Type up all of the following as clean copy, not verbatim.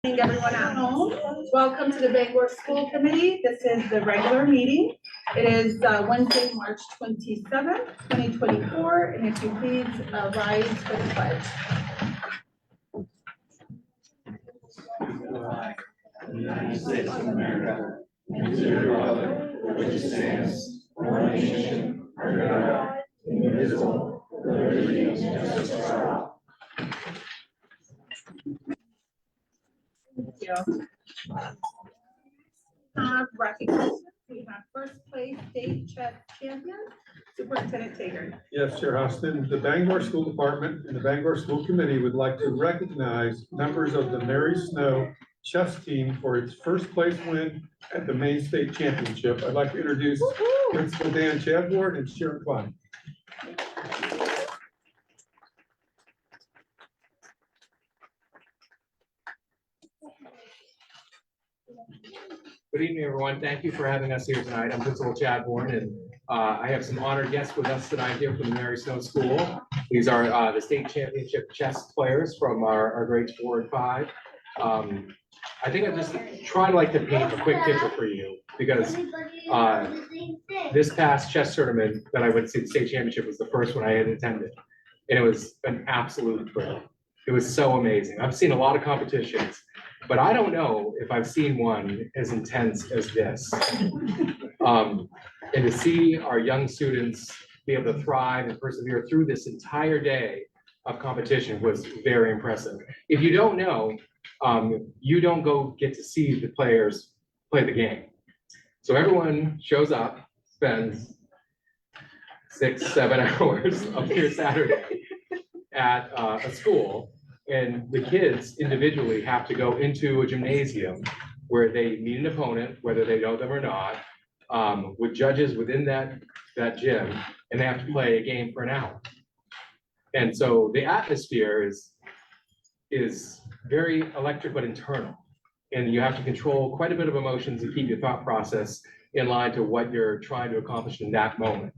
Everyone at home. Welcome to the Bangor School Committee. This is the regular meeting. It is Wednesday, March 27th, 2024. And if you please rise for the pledge. United States of America, and to the republic for which it stands, one nation, under God, indivisible, with liberty and justice for all. Thank you. Recognition. We have first place state chess champion, Superintendent Tager. Yes, Chair Austin, the Bangor School Department and the Bangor School Committee would like to recognize members of the Mary Snow chess team for its first place win at the Maine State Championship. I'd like to introduce Principal Dan Chadbourne and Sharon Klein. Good evening, everyone. Thank you for having us here tonight. I'm Principal Chadbourne, and I have some honored guests with us tonight here from the Mary Snow School. These are the state championship chess players from our grades 4 and 5. I think I just try to paint a quick picture for you because this past chess tournament that I went to, the state championship, was the first one I had attended, and it was an absolute thrill. It was so amazing. I've seen a lot of competitions, but I don't know if I've seen one as intense as this. And to see our young students be able to thrive and persevere through this entire day of competition was very impressive. If you don't know, you don't go get to see the players play the game. So everyone shows up, spends 6-7 hours up here Saturday at a school, and the kids individually have to go into a gymnasium where they meet an opponent, whether they know them or not, with judges within that gym, and they have to play a game for an hour. And so the atmosphere is very electric but internal, and you have to control quite a bit of emotions and keep your thought process in line to what you're trying to accomplish in that moment.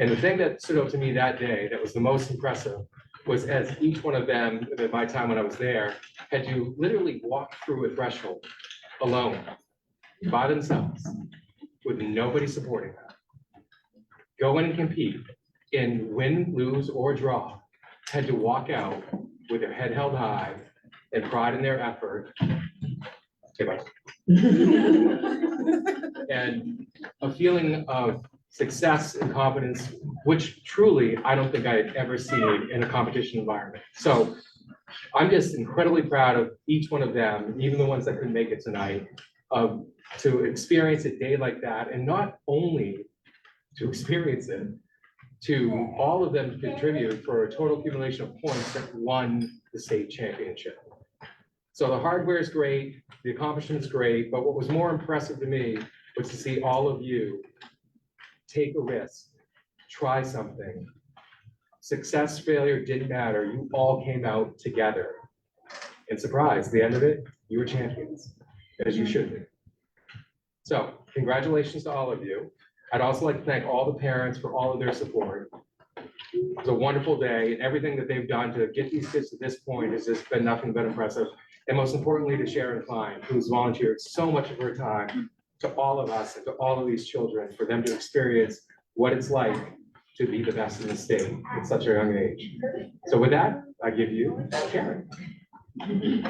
And the thing that stood out to me that day that was the most impressive was as each one of them, at my time when I was there, had to literally walk through a threshold alone, by themselves, with nobody supporting them. Go in and compete, and win, lose, or draw, had to walk out with their head held high and pride in their effort. Okay, bye. And a feeling of success and confidence, which truly I don't think I had ever seen in a competition environment. So I'm just incredibly proud of each one of them, even the ones that couldn't make it tonight, to experience a day like that, and not only to experience it, to all of them contribute for a total accumulation of points that won the state championship. So the hardware is great, the accomplishment is great, but what was more impressive to me was to see all of you take a risk, try something. Success, failure didn't matter. You all came out together. And surprise, at the end of it, you were champions, as you should be. So congratulations to all of you. I'd also like to thank all the parents for all of their support. It was a wonderful day, and everything that they've done to get these kids to this point has just been nothing but impressive. And most importantly, to Sharon Klein, who's volunteered so much of her time to all of us and to all of these children, for them to experience what it's like to be the best in the state at such a young age. So with that, I give you Sharon. Thank you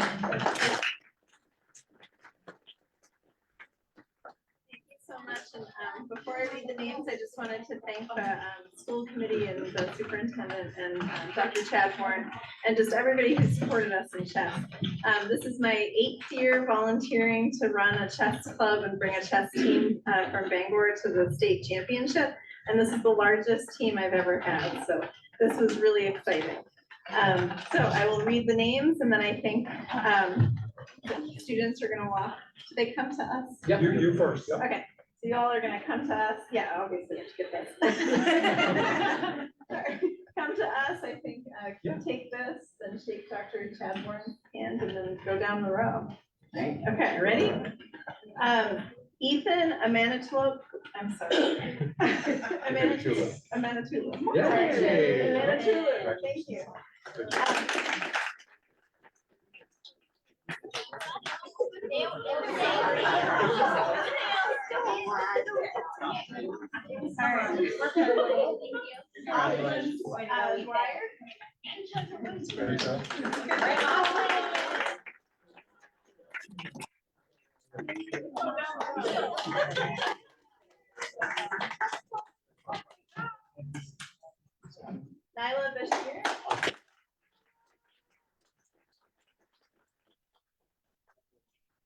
so much. And before I read the names, I just wanted to thank the school committee and the superintendent and Dr. Chadbourne and just everybody who supported us in chess. This is my 8th year volunteering to run a chess club and bring a chess team from Bangor to the state championship. And this is the largest team I've ever had. So this was really exciting. So I will read the names, and then I think the students are gonna walk. Do they come to us? Yep. You first. Yep. Okay. So y'all are gonna come to us. Yeah, obviously you have to get this. Sorry. Come to us, I think, take this and shake Dr. Chadbourne's hand and then go down the row. Right? Okay, ready? Ethan Amanatulip, I'm sorry. Amanatulip. Yay. Amanatulip, thank you. Nyla Bashir.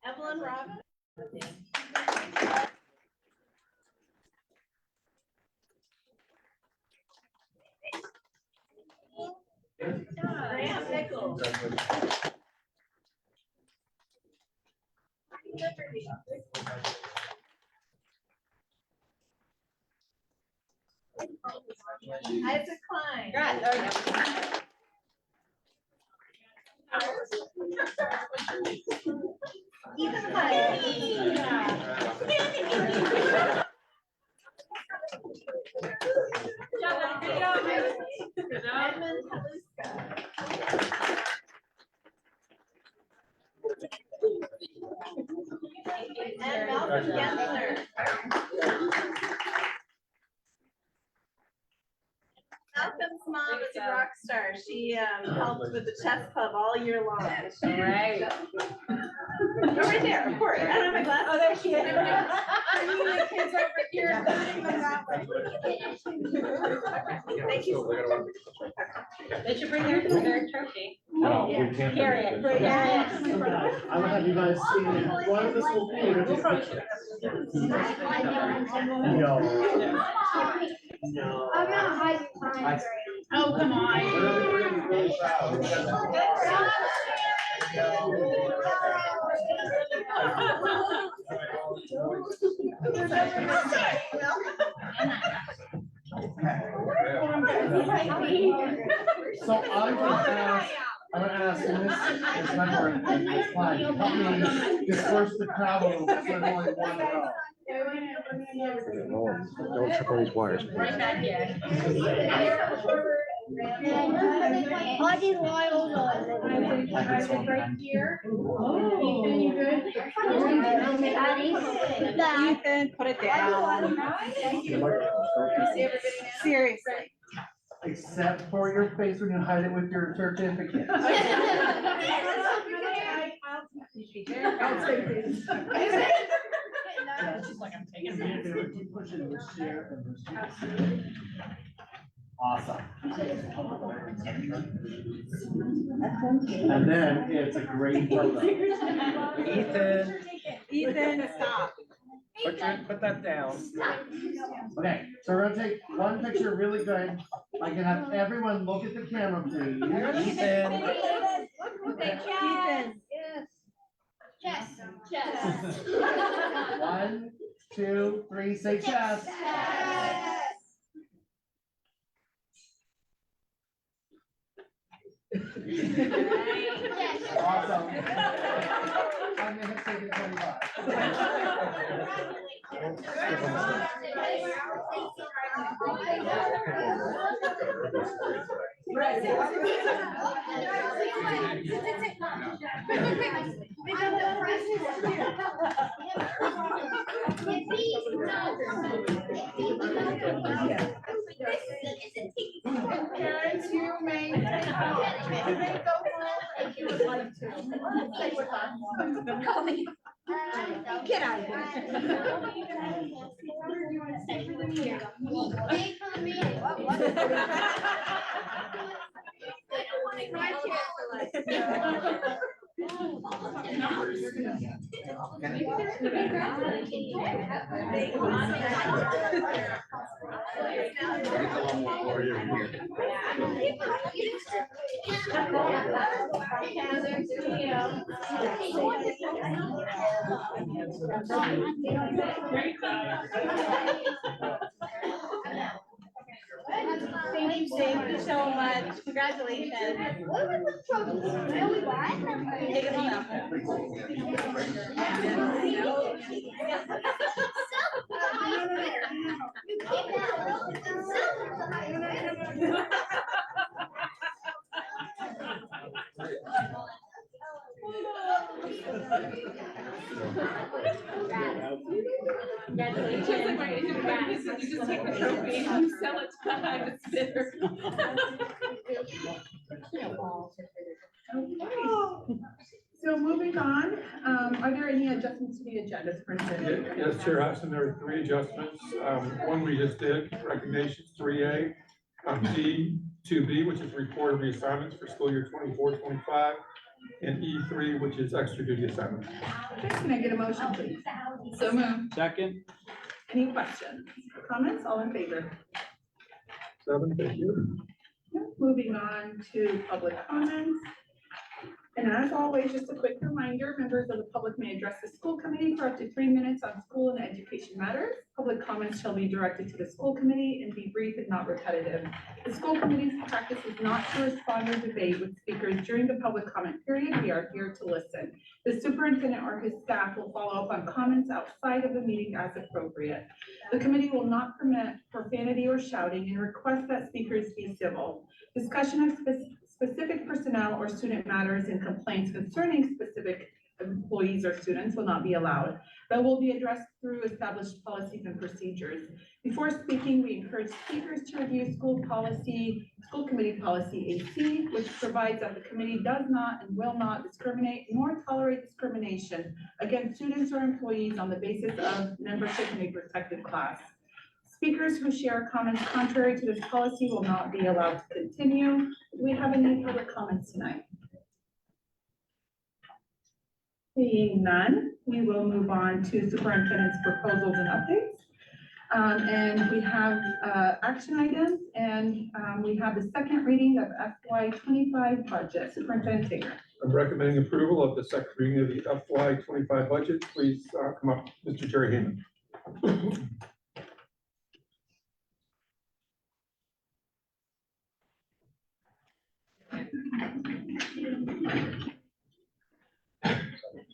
Evelyn Robin. Graham Nichols. Isaac Klein. Ethan Hyde. Edmund Haluska. And Malcolm Gensler. Malcolm's mom is a rock star. She helped with the chess club all year long. Right. Go right there, of course. I don't have my glasses. Oh, there she is. I need the kids over here, putting them that way. Thank you. They should bring their trophy. No, we can't. Carry it. Carry it. I will have you guys see one of the school communities. No. No. Oh, come on. Really proud. So I'm gonna ask, and this is my work, and it's fine, help me disperse the crowd a little bit, so there's only one row. Don't trip on these wires. Right back here. I did wild on Right here. Ethan, you good? Ethan, put it down. Seriously. Except for your face when you hide it with your certificate. I'll take these. She's like, I'm taking a minute to keep pushing this chair and this chair. Awesome. And then it's a great photo. Ethan, stop. Put that down. Okay, so we're gonna take one picture really good. I can have everyone look at the camera, please. Ethan. Chess. 1, 2, 3, say chess. Awesome. I may have taken 25. Parents, you may go home if you would like to. Get out of here. Thank you so much. Congratulations. Take it home. It's just like, right, you just take the trophy and you sell it to the highest bidder. So moving on, are there any adjustments to the agenda, Superintendent? Yes, Chair, there are 3 adjustments. One we just did, recognitions 3A. D, 2B, which is report of reassignments for school year 24-25, and E3, which is extra duty assignments. Okay, can I get a motion, please? So moved. Second. Any questions or comments? All in favor? 7, thank you. Moving on to public comments. And as always, just a quick reminder, members of the public may address the school committee for up to 3 minutes on school and education matters. Public comments shall be directed to the school committee and be brief and not repetitive. The school committee's practice is not to respond or debate with speakers during the public comment period. We are here to listen. The superintendent or his staff will follow up on comments outside of the meeting as appropriate. The committee will not permit profanity or shouting and request that speakers be civil. Discussion of specific personnel or student matters and complaints concerning specific employees or students will not be allowed, but will be addressed through established policies and procedures. Before speaking, we encourage speakers to review school committee policy AC, which provides that the committee does not and will not discriminate nor tolerate discrimination against students or employees on the basis of membership in a protected class. Speakers who share comments contrary to this policy will not be allowed to continue. Do we have any public comments tonight? Seeing none, we will move on to superintendent's proposals and updates. And we have action items, and we have the second reading of FY25 budget. Superintendent Taylor. I'm recommending approval of the second reading of the FY25 budget. Please come up, Mr. Jerry Hammond.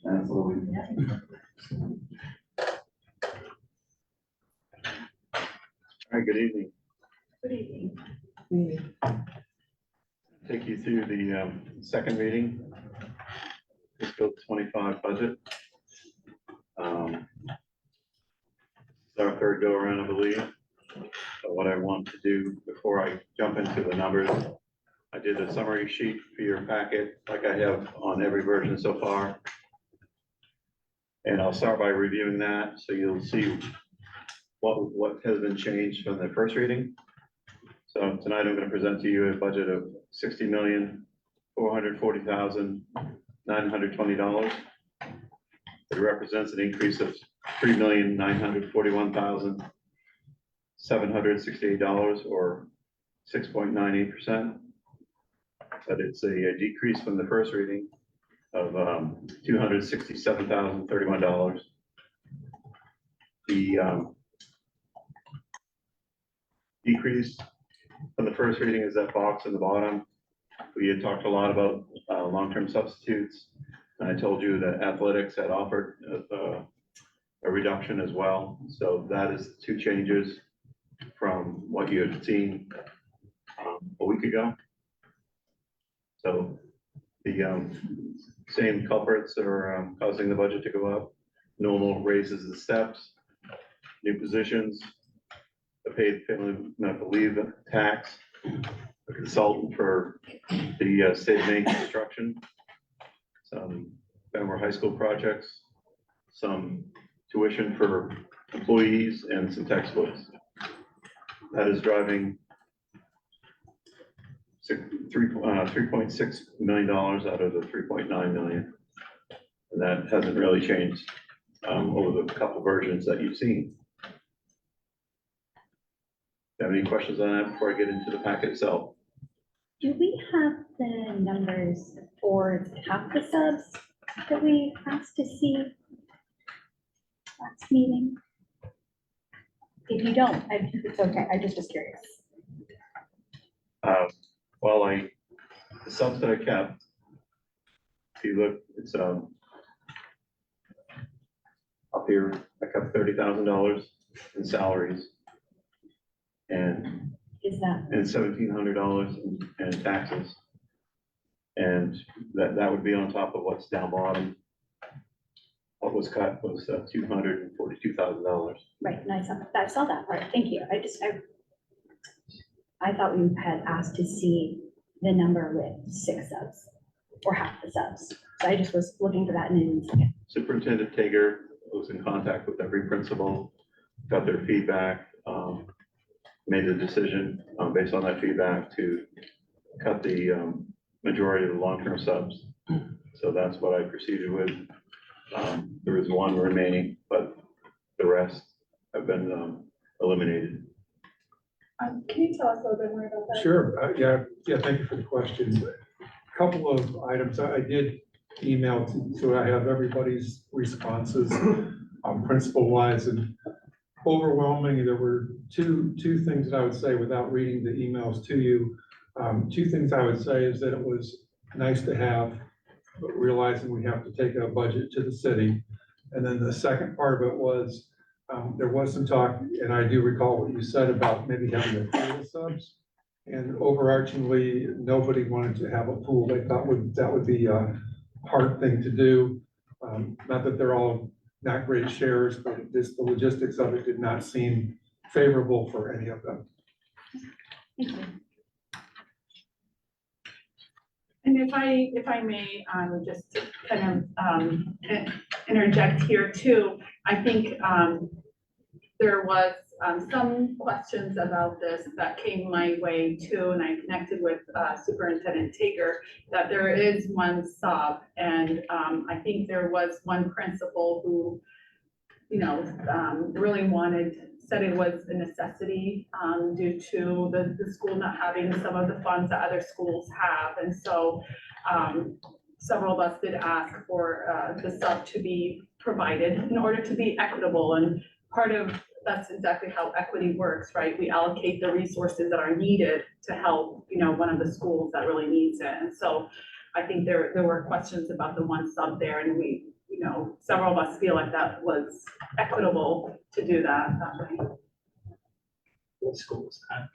Absolutely. All right, good evening. Good evening. Take you through the second reading, fiscal 25 budget. It's our third go around, I believe. So what I want to do before I jump into the numbers, I did a summary sheet for your packet, like I have on every version so far. And I'll start by reviewing that, so you'll see what has been changed from the first reading. So tonight I'm going to present to you a budget of $60,440,920. It represents an increase of $3,941,768, or 6.98%. But it's a decrease from the first reading of $267,031. The decrease from the first reading is that box in the bottom. We had talked a lot about long-term substitutes, and I told you that athletics had offered a reduction as well. So that is 2 changes from what you had seen a week ago. So the same culprits are causing the budget to go up. Normal raises and steps, new positions, the paid family medical leave tax, a consultant for the state of Maine construction, some Bangor High School projects, some tuition for employees, and some textbooks. That is driving $3.6 million out of the $3.9 million. And that hasn't really changed over the couple versions that you've seen. Do you have any questions on that before I get into the packet itself? Do we have the numbers for half the subs that we asked to see last meeting? If you don't, it's okay, I just was curious. Well, the subs that I kept, if you look, it's up here, I kept $30,000 in salaries and Is that, $1,700 in taxes. And that would be on top of what's down bottom. what was cut was $242,000. Right, and I saw that part, thank you. I thought we had asked to see the number with 6 subs or half the subs. So I just was looking for that and didn't see it. Superintendent Tager was in contact with every principal, got their feedback, made the decision based on that feedback to cut the majority of the long-term subs. So that's what I proceeded with. There is one remaining, but the rest have been eliminated. Can you tell us a little bit more about that? Sure, yeah, thank you for the question. Couple of items I did email to, so I have everybody's responses, principal wise, and overwhelming, there were two things that I would say without reading the emails to you. Two things I would say is that it was nice to have, but realizing we have to take a budget to the city. And then the second part of it was, there was some talk, and I do recall what you said about maybe having a pool of subs. And overarchingly, nobody wanted to have a pool. They thought that would be a hard thing to do. Not that they're all not great shares, but just the logistics of it did not seem favorable for any of them. Thank you. And if I may, just to kind of interject here too, I think there was some questions about this that came my way too, and I connected with Superintendent Tager, that there is one sub, and I think there was one principal who, you know, really said it was a necessity due to the school not having some of the funds that other schools have. And so several of us did ask for the sub to be provided in order to be equitable. And part of that's exactly how equity works, right? We allocate the resources that are needed to help, you know, one of the schools that really needs it. And so I think there were questions about the one sub there, and we, you know, several of us feel like that was equitable to do that way. What school is that?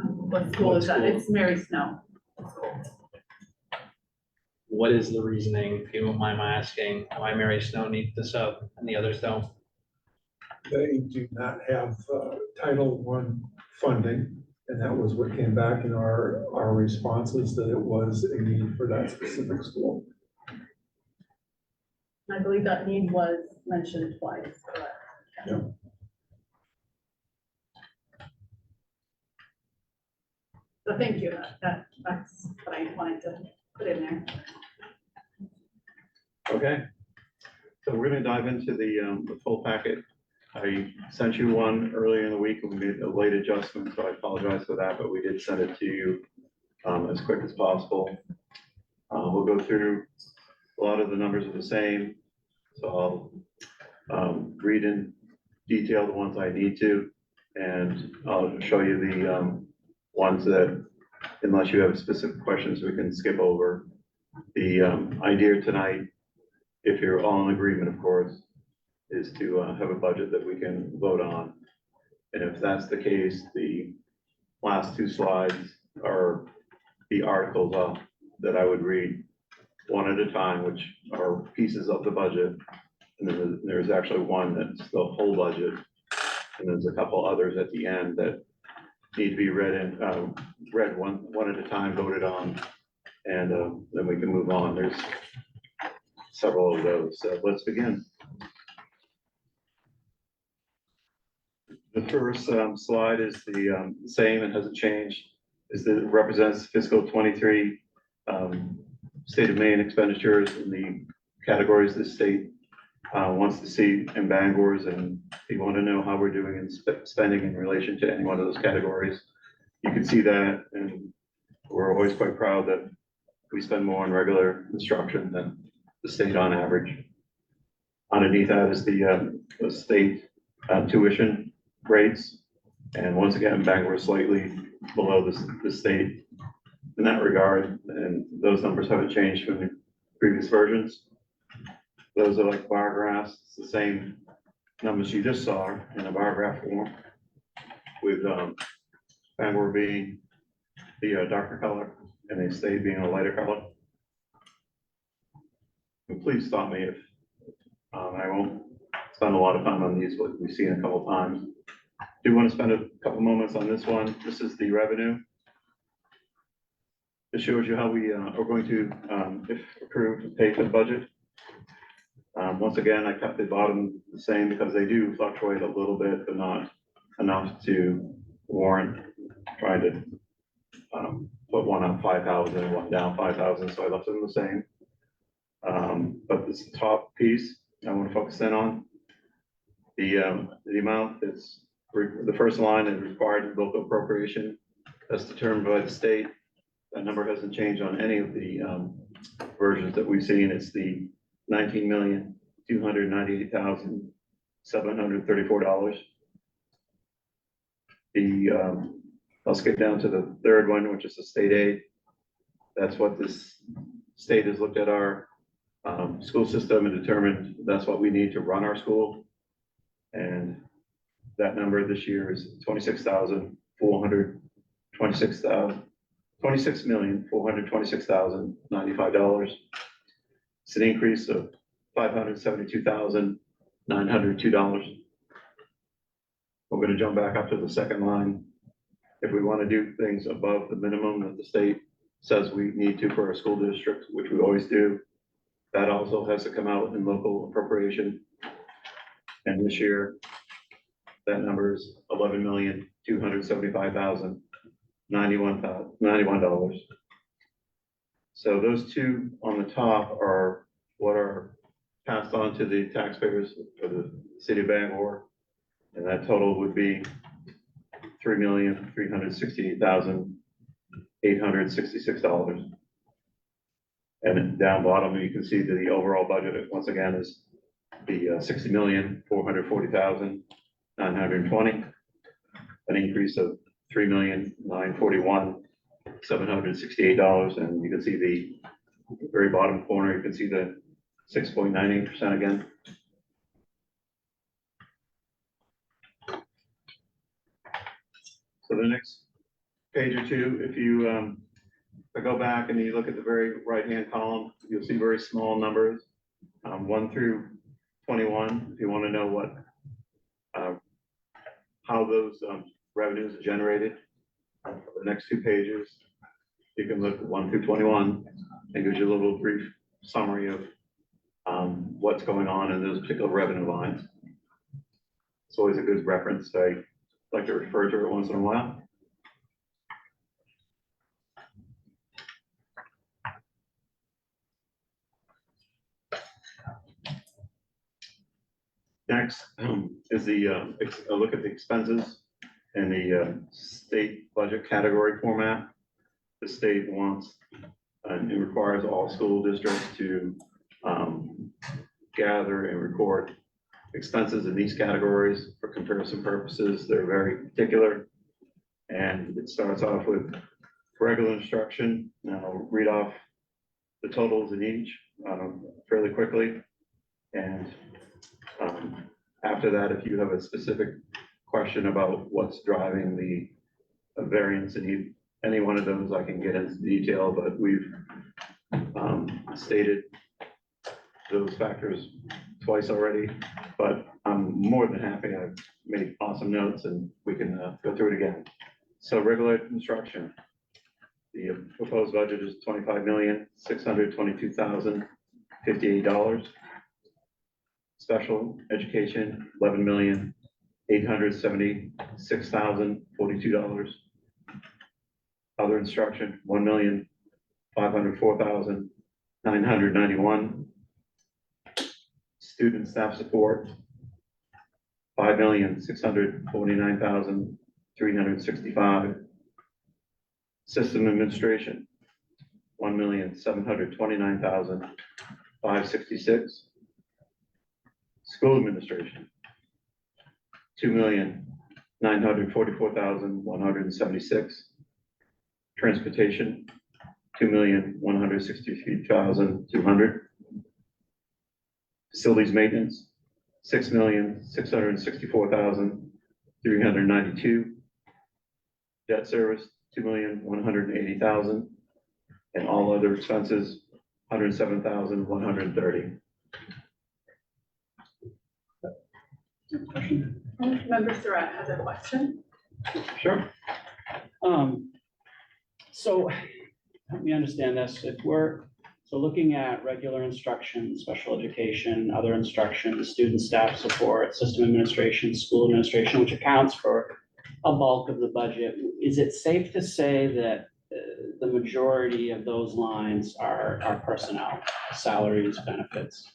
What school is that? It's Mary Snow. What is the reasoning, if you don't mind my asking, why Mary Snow needs the sub and the others don't? They do not have Title I funding, and that was what came back in our responses, that it was a need for that specific school. I believe that need was mentioned twice, correct? Yeah. So thank you, that's what I wanted to put in there. Okay. So we're gonna dive into the full packet. I sent you one earlier in the week and we made a late adjustment, so I apologize for that, but we did send it to you as quick as possible. We'll go through, a lot of the numbers are the same, so I'll read in detail the ones I need to, and I'll show you the ones that, unless you have specific questions, we can skip over. The idea tonight, if you're all in agreement, of course, is to have a budget that we can vote on. And if that's the case, the last two slides are the articles that I would read one at a time, which are pieces of the budget. And then there's actually one that's the whole budget. And there's a couple others at the end that need to be read one at a time, voted on, and then we can move on. There's several of those. So let's begin. The first slide is the same, it hasn't changed. It represents fiscal 23 state of Maine expenditures in the categories the state wants to see in Bangor's, and if you want to know how we're doing in spending in relation to any one of those categories, you can see that, and we're always quite proud that we spend more on regular instruction than the state on average. Underneath that is the state tuition rates, and once again, Bangor is slightly below the state in that regard, and those numbers haven't changed from the previous versions. Those are like bar graphs. It's the same numbers you just saw in a bar graph form, with Bangor being the darker color and the state being a lighter color. And please stop me if I won't spend a lot of time on these, but we've seen a couple times. Do want to spend a couple moments on this one. This is the revenue. This shows you how we are going to, if approved, pay for the budget. Once again, I kept the bottom the same because they do fluctuate a little bit, but not enough to warrant trying to put one up 5,000, one down 5,000, so I left them the same. But this top piece, I want to focus in on the amount that's, the first line is required local appropriation. That's determined by the state. That number hasn't changed on any of the versions that we've seen. It's the $19,298,734. I'll skip down to the third one, which is the state aid. That's what this state has looked at our school system and determined that's what we need to run our school. And that number this year is $26,426,95. It's an increase of $572,902. We're going to jump back up to the second line. If we want to do things above the minimum that the state says we need to for our school district, which we always do, that also has to come out in local appropriation. And this year, that number is $11,275,091. So those two on the top are what are passed on to the taxpayers for the city of Bangor. And that total would be $3,368,866. And then down bottom, you can see that the overall budget, once again, is the $60,440,920, an increase of $3,941,768. And you can see the very bottom corner, you can see the 6.98% again. So the next page or two, if you I go back and you look at the very right-hand column, you'll see very small numbers, 1 through 21. If you want to know what, how those revenues are generated, the next 2 pages, you can look at 1 through 21 and gives you a little brief summary of what's going on in those particular revenue lines. It's always a good reference. I like to refer to it once in a while. Next is a look at the expenses in the state budget category format. The state wants and it requires all school districts to gather and record expenses in these categories for comparison purposes. They're very particular. And it starts off with regular instruction. Now I'll read off the totals in each fairly quickly. And after that, if you have a specific question about what's driving the variance in any one of those, I can get into detail, but we've stated those factors twice already, but I'm more than happy. I've made awesome notes and we can go through it again. So regular instruction, the proposed budget is $25,622,058. Special education, $11,876,042. Other instruction, $1,504,991. Student staff support, $5,649,365. System administration, $1,729,566. School administration, $2,944,176. Transportation, $2,163,200. Facilities maintenance, $6,664,392. Debt service, $2,180,000. And all other expenses, $107,130. question? Member Surratt has a question. Sure. So help me understand this. If we're, so looking at regular instruction, special education, other instruction, student staff support, system administration, school administration, which accounts for a bulk of the budget, is it safe to say that the majority of those lines are personnel, salaries, benefits?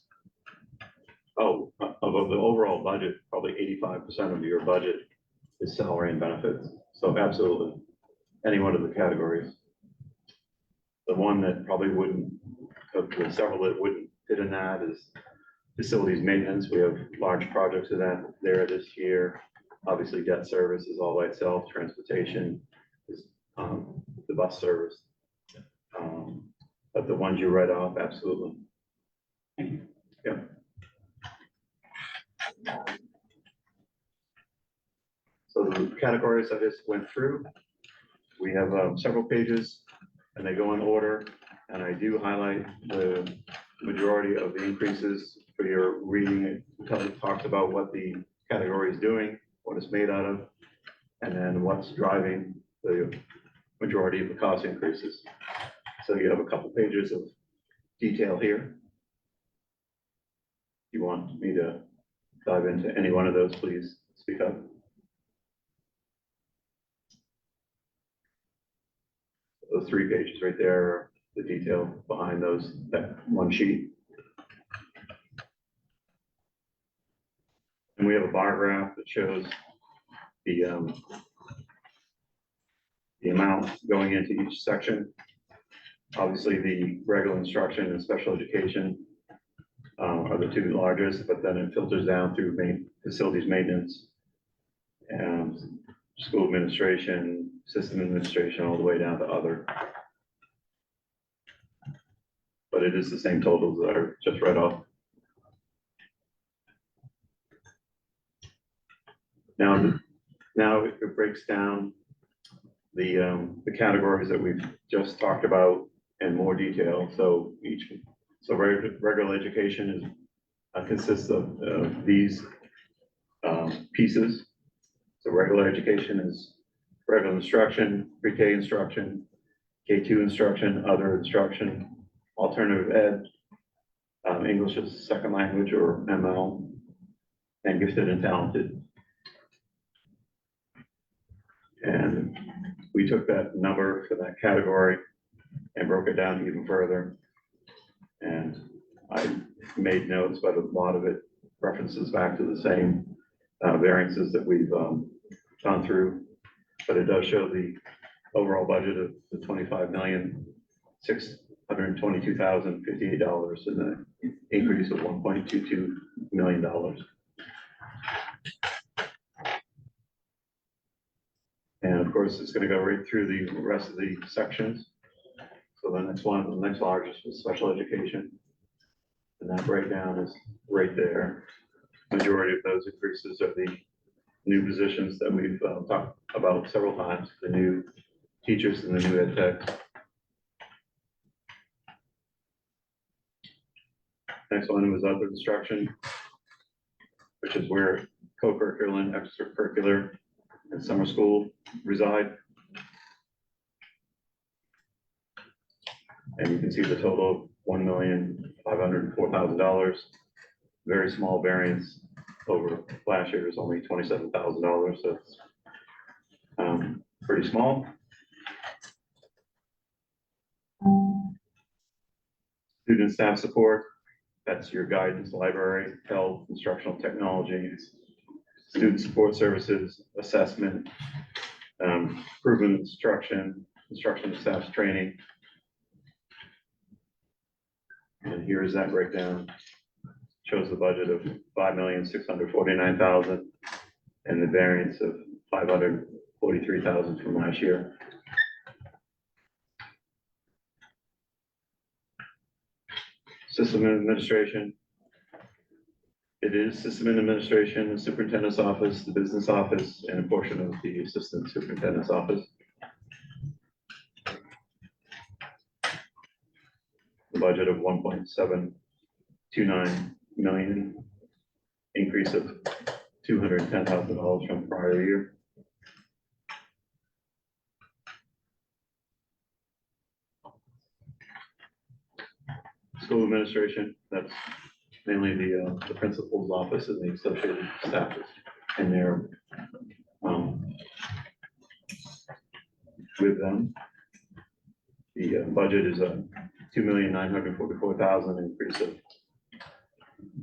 Oh, of the overall budget, probably 85% of your budget is salary and benefits. So absolutely, any one of the categories. The one that probably wouldn't, of the several that wouldn't fit in that is facilities maintenance. We have large projects in that there this year. Obviously, debt service is all by itself. Transportation is the bus service. But the ones you read off, absolutely. Thank you. Yeah. So the categories I just went through, we have several pages and they go in order. And I do highlight the majority of the increases for your reading. It talks about what the category is doing, what it's made out of, and then what's driving the majority of the cost increases. So you have a couple pages of detail here. If you want me to dive into any one of those, please speak up. Those 3 pages right there are the detail behind those, that one sheet. And we have a bar graph that shows the amount going into each section. Obviously, the regular instruction and special education are the 2 largest, but then it filters down through facilities maintenance and school administration, system administration, all the way down to other. But it is the same totals that I just read off. Now it breaks down the categories that we've just talked about in more detail. So regular education consists of these pieces. So regular education is regular instruction, pre-K instruction, K2 instruction, other instruction, alternative ed, English as a second language or ML, and gifted and talented. And we took that number for that category and broke it down even further. And I made notes, but a lot of it references back to the same variances that we've gone through. But it does show the overall budget of the $25,622,058 and the increase of $1.22 million. And of course, it's going to go right through the rest of the sections. So the next one, the next largest is special education. And that breakdown is right there. Majority of those increases are the new positions that we've talked about several times, the new teachers and the new ed techs. Next one was other instruction, which is where co-curricular and extracurricular and summer school reside. And you can see the total of $1,504,000. Very small variance over last year is only $27,000, so it's pretty small. Student staff support, that's your guidance, library, health, instructional technologies, student support services, assessment, improvement instruction, instruction staff training. And here is that breakdown. Shows the budget of $5,649,000 and the variance of $543,000 from last year. System administration. It is system administration, the superintendent's office, the business office, and a portion of the assistant superintendent's office. The budget of $1.729 million, increase of $210,000 from prior year. School administration, that's mainly the principal's office and the associated staff in there. With them. The budget is a $2,944,000 increase of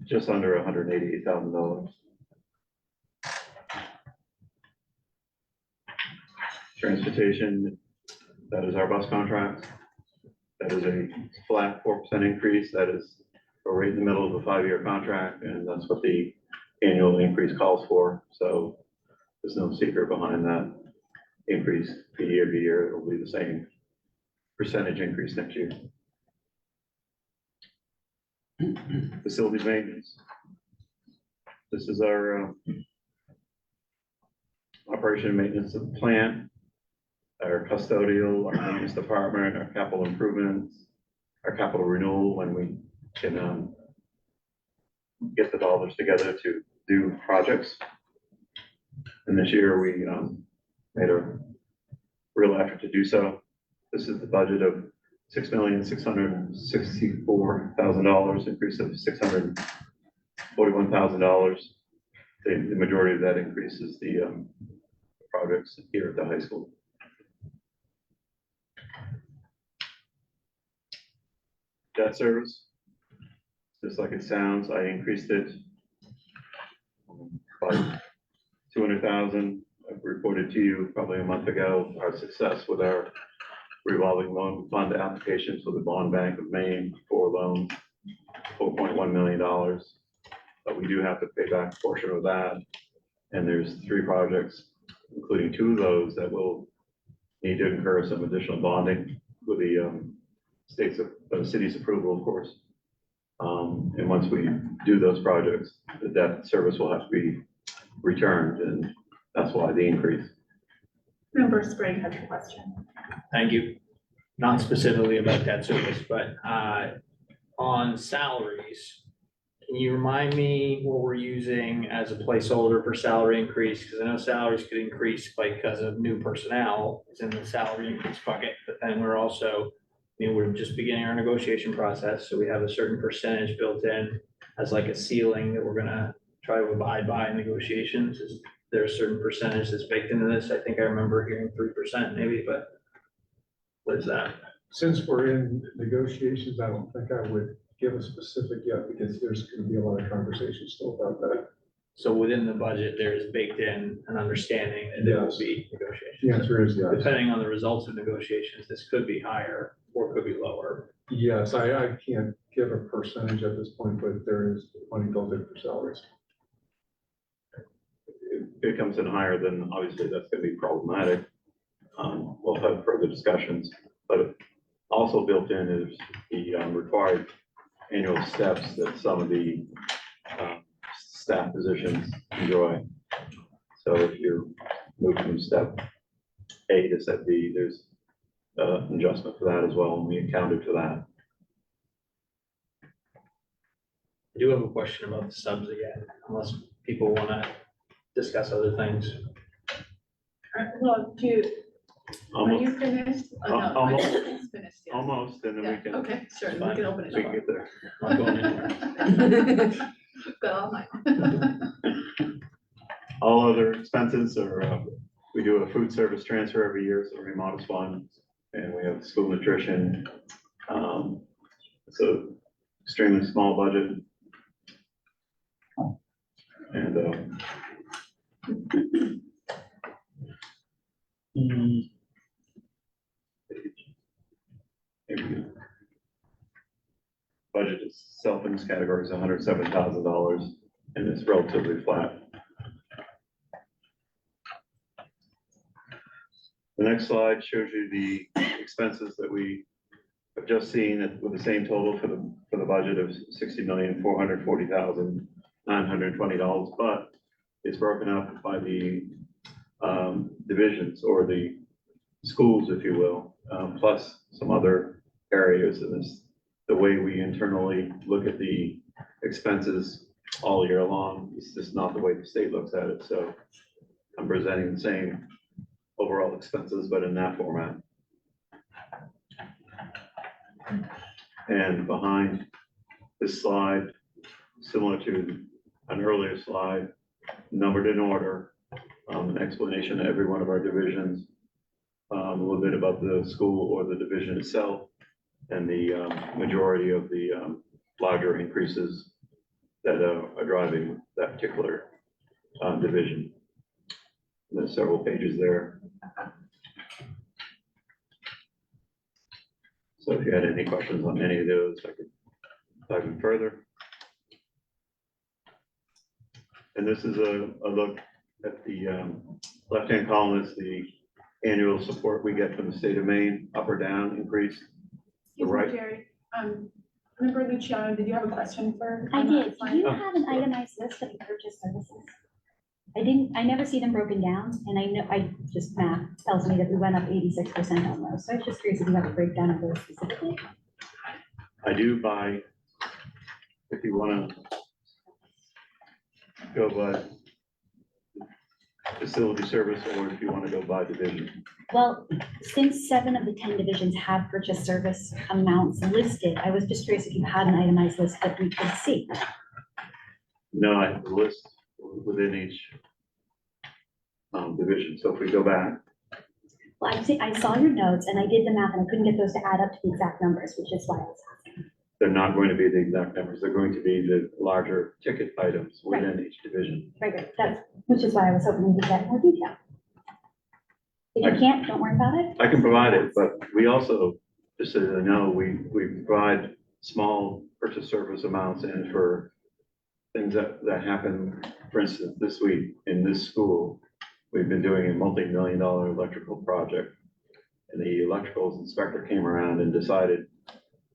just under $188,000. Transportation, that is our bus contract. That is a flat 4% increase. That is right in the middle of a 5-year contract, and that's what the annual increase calls for. So there's no secret behind that increase. Year to year, it'll be the same percentage increase next year. Facilities maintenance. This is our operation and maintenance of the plant, our custodial, our maintenance department, our capital improvements, our capital renewal when we can get the dollars together to do projects. And this year we made a real effort to do so. This is the budget of $6,664,000, increase of $641,000. The majority of that increase is the projects here at the high school. Debt service, just like it sounds, I increased it by $200,000. I've reported to you probably a month ago our success with our revolving loan fund applications for the Bond Bank of Maine for loans, $4.1 million. But we do have to pay back a portion of that. And there's 3 projects, including 2 of those that will need to incur some additional bonding with the city's approval, of course. And once we do those projects, the debt service will have to be returned, and that's why the increase. Member Sprague has a question. Thank you. Not specifically about debt service, but on salaries, can you remind me what we're using as a placeholder for salary increase? Because I know salaries could increase because of new personnel. It's in the salary increase bucket, but then we're also, we're just beginning our negotiation process, so we have a certain percentage built in as like a ceiling that we're gonna try to abide by in negotiations. Is there a certain percentage that's baked into this? I think I remember hearing 3% maybe, but what is that? Since we're in negotiations, I don't think I would give a specific yet, because there's going to be a lot of conversation still about that. So within the budget, there is baked in an understanding that there will be The negotiations. answer is yes. Depending on the results of negotiations, this could be higher or could be lower. Yes, I can't give a percentage at this point, but there is money built in for salaries. If it comes in higher, then obviously that's going to be problematic. We'll have further discussions, but also built in is the required annual steps that some of the staff positions enjoy. So if you're moving from step A to step B, there's an adjustment for that as well, and we accounted for that. I do have a question about the subs again, unless people want to discuss other things. Well, are Almost, you finished? Oh, no, Almost. it's finished, yes. almost, and then we Yeah, can, okay, sure, we Fine. can open it. we can get there. Not going anywhere. Got all mine. All other expenses are, we do a food service transfer every year, so very modest one, and we have school nutrition. So extremely small budget. And budget itself in this category is $107,000, and it's relatively flat. The next slide shows you the expenses that we have just seen with the same total for the budget of $60,440,920, but it's broken up by the divisions or the schools, if you will, plus some other areas. And this, the way we internally look at the expenses all year long. It's just not the way the state looks at it, so I'm presenting the same overall expenses, but in that format. And behind this slide, similar to an earlier slide, numbered in order, an explanation of every one of our divisions, a little bit about the school or the division itself, and the majority of the larger increases that are driving that particular division. There's several pages there. So if you had any questions on any of those, I could dive in further. And this is a look at the left-hand column is the annual support we get from the state of Maine, up or down increase. The Excuse me, right, Jerry, Member Luciano, did you have a question for? I did. Do you Oh. have an itemized list of the purchase services? I never see them broken down, and I know, just math tells me that we went up 86% on those. So I was just curious if you have a breakdown of those specifically. I do buy, if you want to go by facility service, or if you want to go by division. Well, since 7 of the 10 divisions have purchase service amounts listed, I was just curious if you had an itemized list that we could see. No, I have the list within each division. So if we go back, Well, I saw your notes and I did the math and I couldn't get those to add up to the exact numbers, which is why I was asking. they're not going to be the exact numbers. They're going to be the larger ticket items within each division. Right, that's, which is why I was hoping we could get more detail. If you can't, don't worry about it. I can provide it, but we also, just so you know, we provide small purchase service amounts in for things that happen. For instance, this week in this school, we've been doing a multi-million-dollar electrical project. And the electrical inspector came around and decided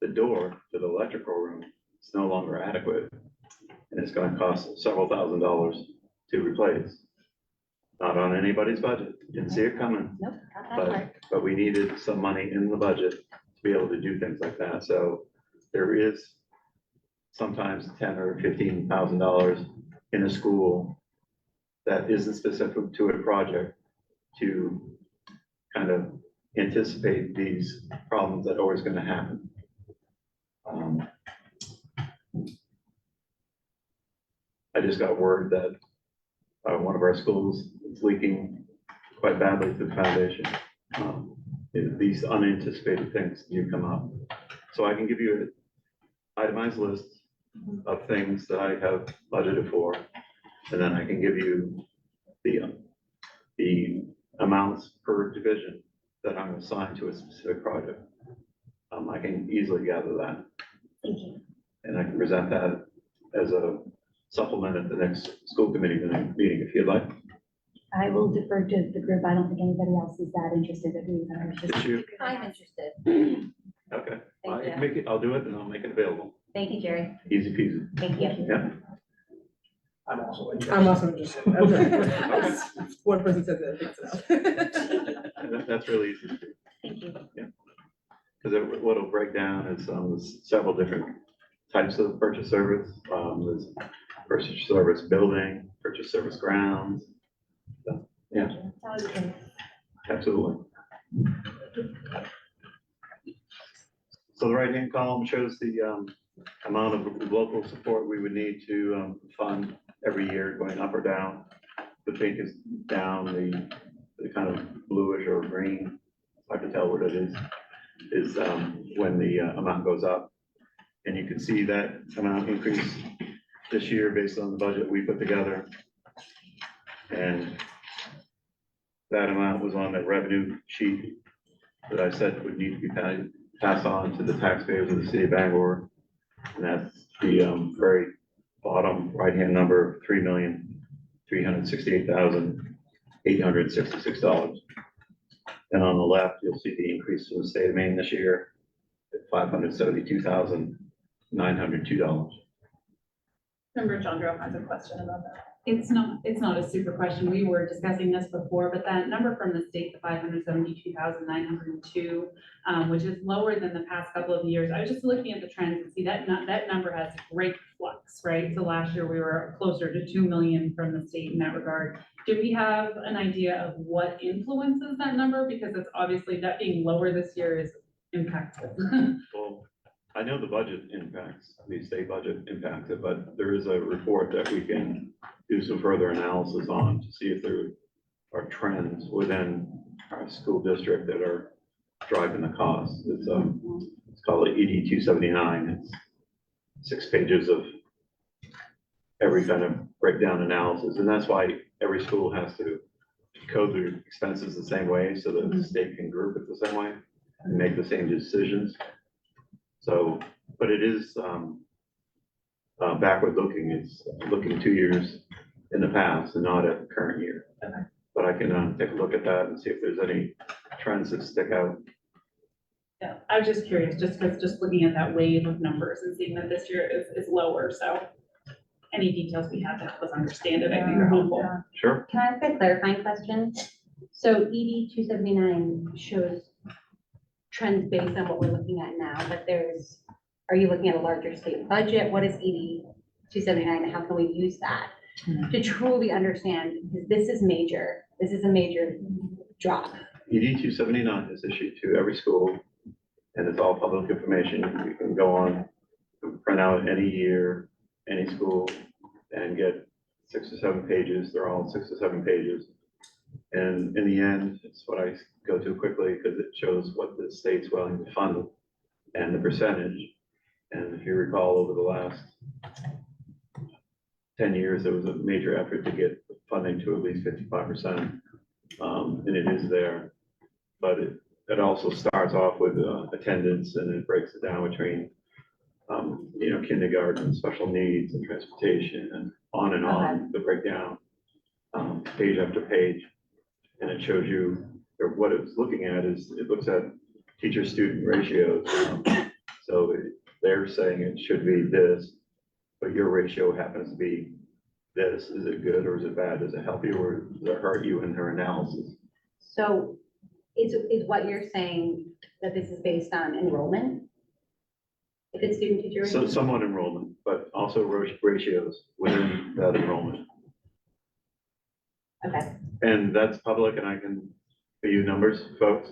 the door to the electrical room is no longer adequate. And it's going to cost several $1,000s to replace. Not on anybody's budget. Didn't see it coming. Nope, not that part. But we needed some money in the budget to be able to do things like that. So there is sometimes $10,000 or $15,000 in a school that isn't specific to a project to kind of anticipate these problems that are always going to happen. I just got word that one of our schools is leaking quite badly to the foundation. These unanticipated things do come up. So I can give you an itemized list of things that I have budgeted for, and then I can give you the amounts per division that I'm assigned to a specific project. I can easily gather that, Thank you. and I can present that as a supplement at the next school committee meeting if you'd like. I will defer to the group. I don't think anybody else is that interested that we are. Did you? I'm interested. Okay. I Thank can make it, I'll do it and I'll make it available. Thank you, Jerry. Easy peasy. Thank you. Yeah. I'm also I'm also interested. Okay. One person said that, I think so. That's really easy to do. Thank you. Because what it'll break down is there's several different types of purchase service. There's purchase service building, purchase service grounds. So, yeah, absolutely. So the right-hand column shows the amount of local support we would need to fund every year, going up or down. The pink is down, the kind of bluish or green, I can tell what it is when the amount goes up. And you can see that amount increase this year based on the budget we put together. And that amount was on that revenue sheet that I said would need to be passed on to the taxpayers of the city of Bangor. And that's the very bottom right-hand number, $3,368,866. And on the left, you'll see the increase in the state of Maine this year at $572,902. Member John Drill has a question about that. It's not a super question. We were discussing this before, but that number from the state, the 572,902, which is lower than the past couple of years. I was just looking at the trends and see that that number has great flux, right? So last year we were closer to 2 million from the state in that regard. Do we have an idea of what influences that number? Because it's obviously that being lower this year is impactful. Well, I know the budget impacts, the state budget impacts it, but there is a report that we can do some further analysis on to see if there are trends within our school district that are driving the cost. It's called ED 279. It's 6 pages of every kind of breakdown analysis, and that's why every school has to code their expenses the same way so that the state can group it the same way and make the same decisions. So, but it is backward looking. It's looking 2 years in the past and not at the current year. Okay. But I can take a look at that and see if there's any trends that stick out. Yeah, I was just curious, just because just looking at that wave of numbers and seeing that this year is lower, so any details we have to help us understand it, I think are helpful. Sure. Can I ask a clarifying question? So ED 279 shows trends based on what we're looking at now, but are you looking at a larger state budget? What is ED 279 and how can we use that to truly understand, because this is a major drop. ED 279 is issued to every school and it's all public information. You can go on, print out any year, any school and get 6 or 7 pages. They're all 6 or 7 pages. And in the end, it's what I go to quickly because it shows what the state's willing to fund and the percentage. And if you recall, over the last 10 years, there was a major effort to get funding to at least 55%. And it is there, but it also starts off with attendance and it breaks it down between, kindergarten, special needs and transportation and on, the breakdown, page after page. And it shows you, or what it's looking at is, it looks at teacher-student ratios. So they're saying it should be this, but your ratio happens to be this. Is it good or is it bad? Does it help you or does it hurt you in her analysis? So is what you're saying that this is based on enrollment? If it's student teacher? So somewhat enrollment, but also ratios within that enrollment. Okay. And that's public and I can give you numbers, folks.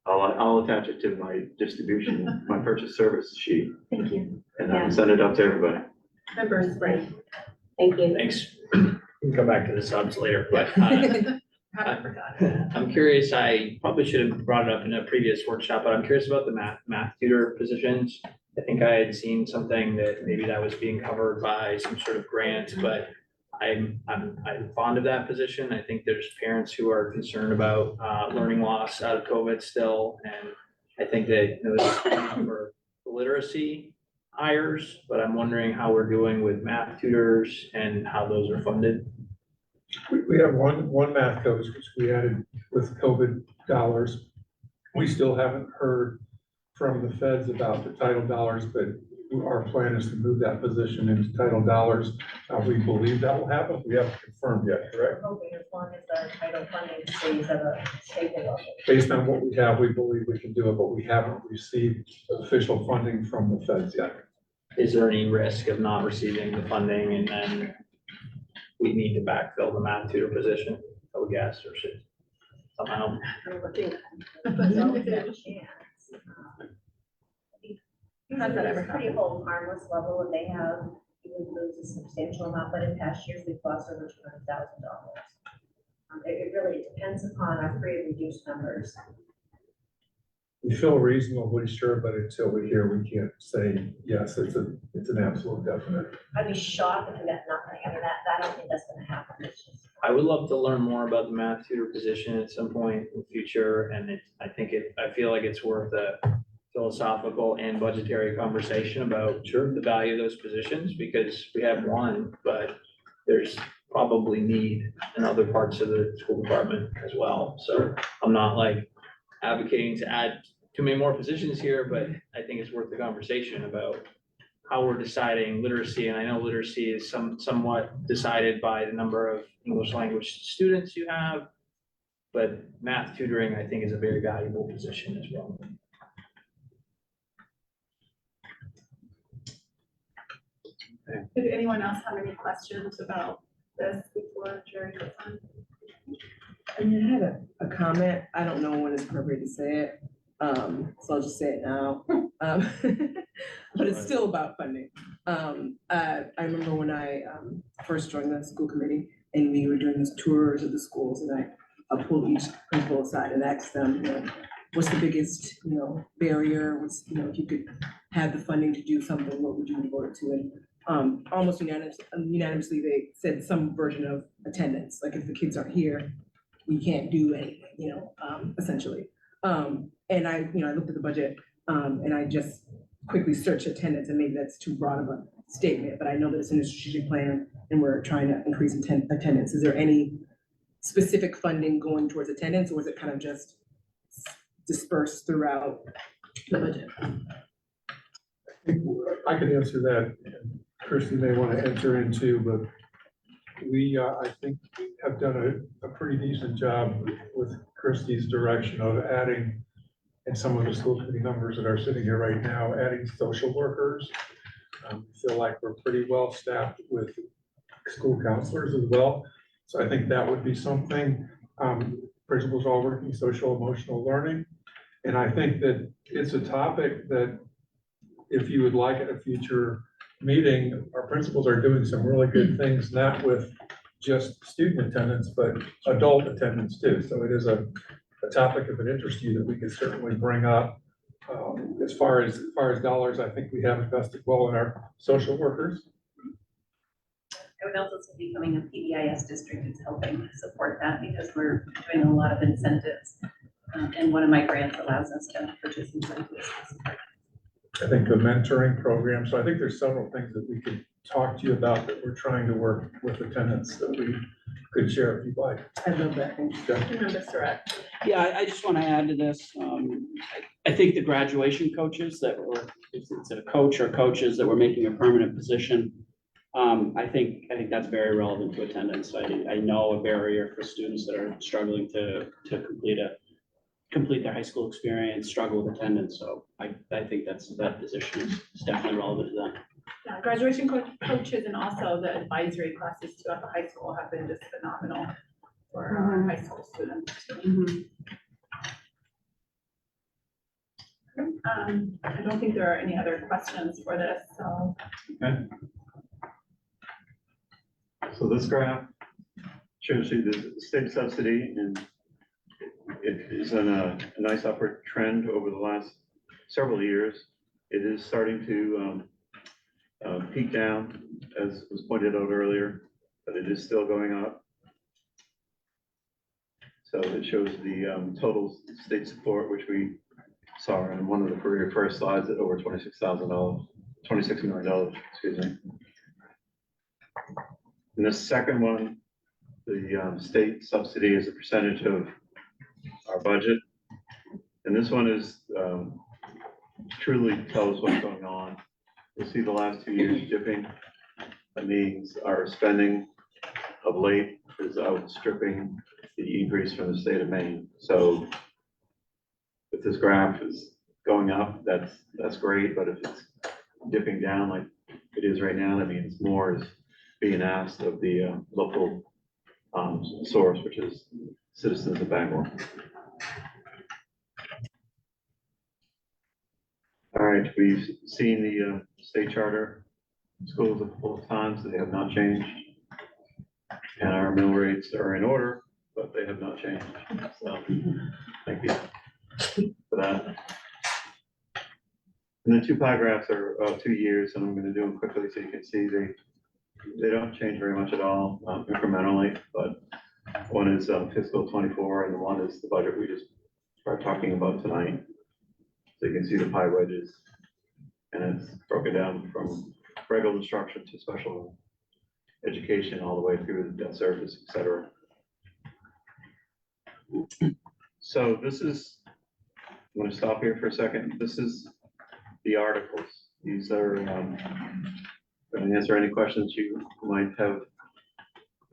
I'll attach it to my distribution, my purchase service sheet. Thank you. And I can send it up to everybody. Members, right. Thank you. Thanks. We can come back to the subs later, but Haven't forgotten. I'm curious, I probably should have brought it up in a previous workshop, but I'm curious about the math tutor positions. I think I had seen something that maybe that was being covered by some sort of grant, but I'm fond of that position. I think there's parents who are concerned about learning loss out of COVID still, and I think that those for literacy hires, but I'm wondering how we're doing with math tutors and how those are funded. We have one math coach, which we added with COVID dollars. We still haven't heard from the feds about the title dollars, but our plan is to move that position into title dollars. We believe that will happen. We haven't confirmed yet, correct? Hoping as long as our title funding stays at a stable level. Based on what we have, we believe we can do it, but we haven't received official funding from the feds yet. Is there any risk of not receiving the funding and then we need to backfill the math tutor position, I would guess, or should somehow? We're looking at, but always have a chance. Has that ever It's pretty whole harmless level and they have, even lose a substantial amount, but in past years, we've lost over $200,000. It really depends upon our free and reduced numbers. We feel reasonably sure, but until we hear, we can't say, yes, it's an absolute definite. I'd be shocked if we got nothing. I mean, I don't think that's gonna happen. It's just. I would love to learn more about the math tutor position at some point in the future, and I feel like it's worth a philosophical and budgetary conversation about the value of those positions, because we have one, but there's probably need in other parts of the school department as well. So I'm not like advocating to add too many more positions here, but I think it's worth the conversation about how we're deciding literacy, and I know literacy is somewhat decided by the number of English language students you have. But math tutoring, I think, is a very valuable position as well. Did anyone else have any questions about this before Jerry goes on? I mean, I had a comment, I don't know when it's appropriate to say it, so I'll just say it now. But it's still about funding. I remember when I first joined the school committee and we were doing these tours of the schools, and I pulled each principal aside and asked them, you know, what's the biggest, you know, barrier, what's, you know, if you could have the funding to do something, what would you devote it to? And almost unanimously, they said some version of attendance, like if the kids aren't here, we can't do anything, you know, essentially. And I, you know, I looked at the budget, and I just quickly searched attendance, and maybe that's too broad of a statement, but I know that it's in the strategic plan and we're trying to increase attendance. Is there any specific funding going towards attendance, or was it kind of just dispersed throughout the budget? I could answer that, and Christy may want to enter into, but we, I think, have done a pretty decent job with Christie's direction of adding, and some of the school committee members that are sitting here right now, adding social workers. Feel like we're pretty well staffed with school counselors as well. So I think that would be something. Principals all working social emotional learning. And I think that it's a topic that if you would like at a future meeting, our principals are doing some really good things, not with just student attendance, but adult attendance too. So it is a topic of an interest to you that we could certainly bring up. As far as dollars, I think we have invested well in our social workers. I would also say becoming a PBIS district is helping support that, because we're doing a lot of incentives. And one of my grants allows us to purchase incentives. I think the mentoring program. So I think there's several things that we could talk to you about that we're trying to work with attendance that we could share if you'd like. I love that. Remember, Surratt? Yeah, I just want to add to this. I think the graduation coaches that were, if it's a coach or coaches that were making a permanent position, I think that's very relevant to attendance. I know a barrier for students that are struggling to complete their high school experience, struggle with attendance. So I think that position is definitely relevant to them. Yeah, graduation coaches and also the advisory classes too at the high school have been just phenomenal for our high school students. I don't think there are any other questions for this, so. Okay. So this graph shows you the state subsidy, and it is on a nice upward trend over the last several years. It is starting to peak down, as was pointed out earlier, but it is still going up. So it shows the total state support, which we saw in one of the very first slides at over $26,000, $26 million, excuse me. In the second one, the state subsidy is a percentage of our budget. And this one is truly tells what's going on. You'll see the last 2 years dipping. That means our spending of late is outstripping the increase from the state of Maine. So if this graph is going up, that's great. But if it's dipping down like it is right now, that means more is being asked of the local source, which is citizens of Bangor. All right, we've seen the state charter schools a couple of times. They have not changed. And our mill rates are in order, but they have not changed. So thank you for that. And the two pie graphs are 2 years, and I'm going to do them quickly so you can see they don't change very much at all, incrementally, but one is fiscal 24 and one is the budget we just started talking about tonight. So you can see the pie wedges, and it's broken down from regular instruction to special education all the way through the debt service, et cetera. So this is, I'm going to stop here for a second. This is the articles These are, going to answer any questions you might have.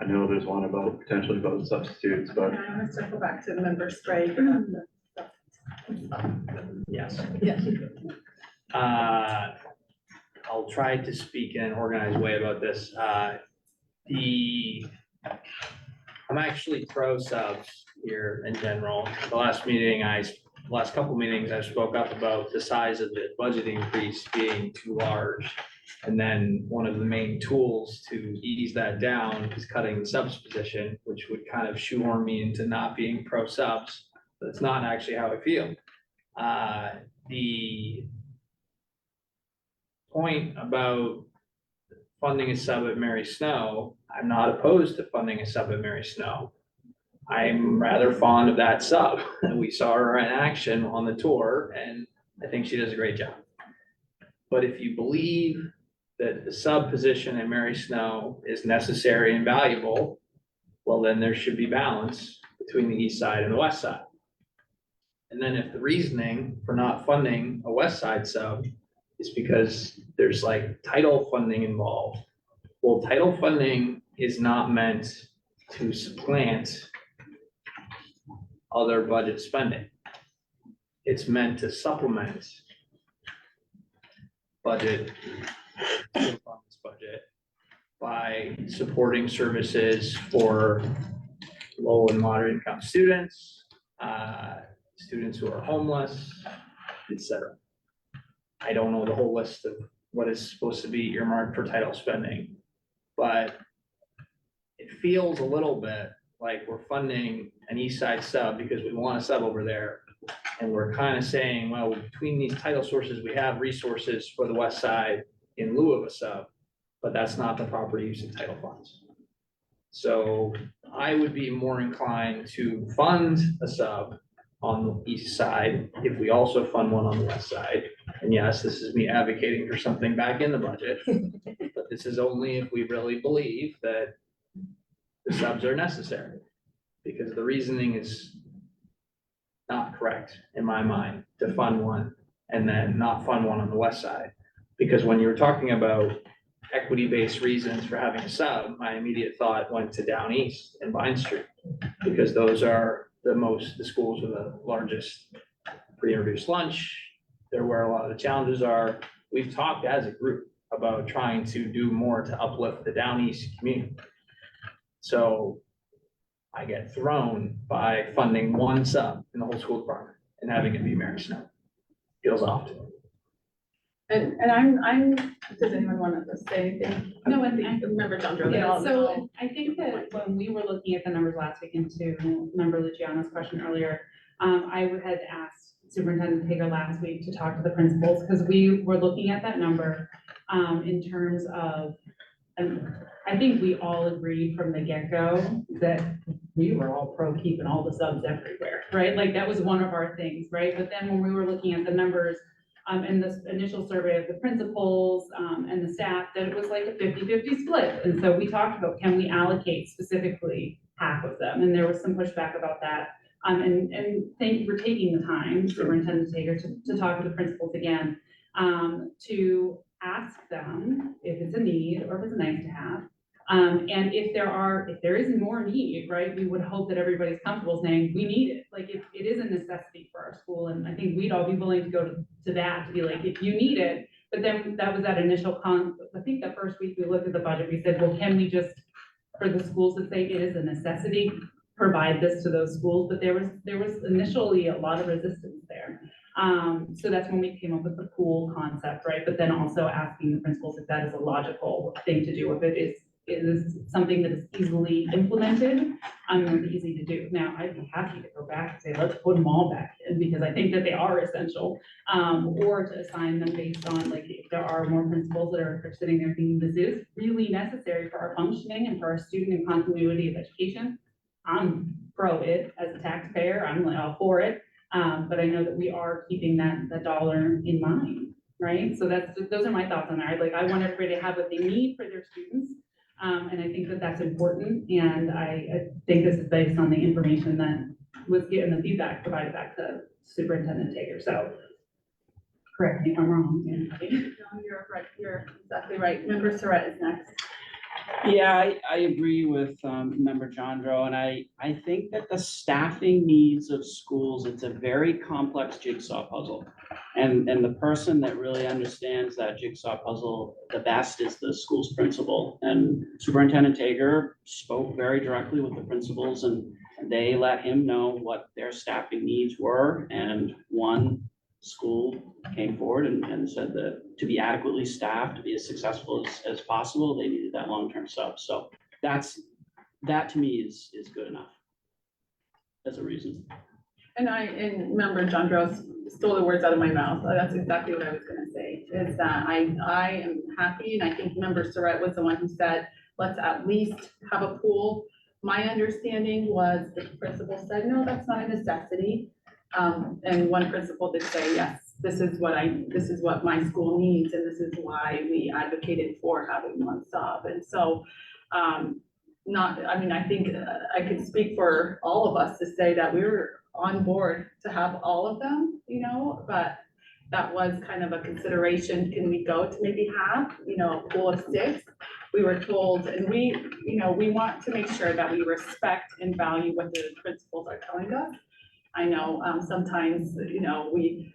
I know there's one about potentially about substitutes, but And I'm gonna circle back to member Sprague. Yes. Yes. I'll try to speak in an organized way about this. I'm actually pro subs here in general. The last couple meetings, I spoke up about the size of the budget increase being too large. And then one of the main tools to ease that down is cutting the subs position, which would kind of shoehorn me into not being pro subs. That's not actually how I feel. The point about funding a sub at Mary Snow, I'm not opposed to funding a sub at Mary Snow. I'm rather fond of that sub. We saw her in action on the tour, and I think she does a great job. But if you believe that the sub position at Mary Snow is necessary and valuable, well, then there should be balance between the east side and the west side. And then if the reasoning for not funding a west side sub is because there's like title funding involved, well, title funding is not meant to supplant other budget spending. It's meant to supplement budget by supporting services for low and moderate income students, students who are homeless, etc. I don't know the whole list of what is supposed to be earmarked for title spending, but it feels a little bit like we're funding an east side sub because we want a sub over there. And we're kind of saying, well, between these title sources, we have resources for the west side in lieu of a sub, but that's not the proper use of title funds. So I would be more inclined to fund a sub on the east side if we also fund one on the west side. And yes, this is me advocating for something back in the budget, but this is only if we really believe that the subs are necessary, because the reasoning is not correct in my mind to fund one and then not fund one on the west side. Because when you were talking about equity-based reasons for having a sub, my immediate thought went to Down East and Vine Street, because those are the schools with the largest pre-introduced lunch. They're where a lot of the challenges are. We've talked as a group about trying to do more to uplift the Down East community. So I get thrown by funding one sub in the whole school department and having it be Mary Snow. Feels off to me. And I'm, does anyone want to say anything? No, I Remember John drove it Yeah, all. so I think that when we were looking at the numbers last week, and to member Luciano's question earlier, I had asked Superintendent Tager last week to talk to the principals, because we were looking at that number in terms of, I think we all agreed from the get-go that we were all pro keeping all the subs everywhere, right? Like that was one of our things, right? But then when we were looking at the numbers in this initial survey of the principals and the staff, that it was like a 50-50 split. And so we talked about, can we allocate specifically half of them? And there was some pushback about that. And thank you for taking the time, Superintendent Tager, to talk to the principals again, to ask them if it's a need or if it's nice to have. And if there is more need, right, we would hope that everybody's comfortable saying, we need it. Like it is a necessity for our school. And I think we'd all be willing to go to that, to be like, if you need it. But then that was that initial I think the first week we looked at the budget, we said, well, can we just, for the schools that say it is a necessity, provide this to those schools? But there was initially a lot of resistance there. So that's when we came up with the pool concept, right? But then also asking the principals if that is a logical thing to do, if it is something that is easily implemented, and easy to do. Now, I'd be happy to go back and say, let's put them all back in, because I think that they are essential, or to assign them based on, like, if there are more principals that are sitting there thinking this is really necessary for our functioning and for our student and continuity of education. I'm pro it as a taxpayer, I'm like all for it. But I know that we are keeping that dollar in mind, right? So those are my thoughts on that. Like, I want everybody to have what they need for their students. And I think that that's important. And I think this is based on the information that was given, the feedback provided back to Superintendent Tager. So correct me if I'm wrong. Andy. No, you're right, you're exactly right. Member Surratt is next. Yeah, I agree with Member Jandro, and I think that the staffing needs of schools, it's a very complex jigsaw puzzle. And the person that really understands that jigsaw puzzle the best is the school's principal. And Superintendent Tager spoke very directly with the principals, and they let him know what their staffing needs were. And one school came forward and said that to be adequately staffed, to be as successful as possible, they needed that long-term sub. So that to me is good enough as a reason. And Member John Gross stole the words out of my mouth. That's exactly what I was gonna say, is that I am happy, and I think Member Surratt was the one who said, let's at least have a pool. My understanding was the principal said, no, that's not a necessity. And one principal did say, yes, this is what my school needs, and this is why we advocated for having one sub. And so, I think I could speak for all of us to say that we were on board to have all of them, but that was kind of a consideration. Can we go to maybe have, a pool of 6? We were told, and we want to make sure that we respect and value what the principals are telling us. I know, sometimes, we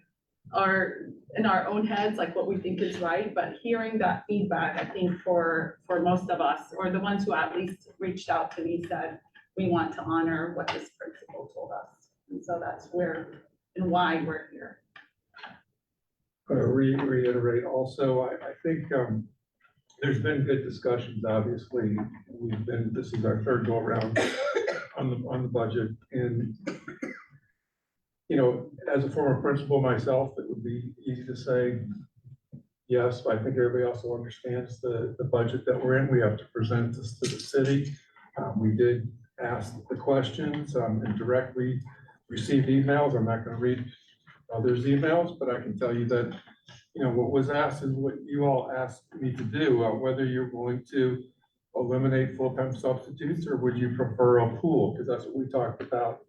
are in our own heads, like what we think is right, but hearing that feedback, I think for most of us, or the ones who at least reached out to me, said, we want to honor what this principal told us. And so that's where and why we're here. Reiterate also, I think, there's been good discussions, obviously. This is our third go around on the budget, and as a former principal myself, it would be easy to say yes, but I think everybody also understands the budget that we're in. We have to present this to the city. We did ask the questions and directly received emails. I'm not going to read others' emails, but I can tell you that, what was asked is what you all asked me to do, whether you're going to eliminate full-time substitutes, or would you prefer a pool? Because that's what we talked about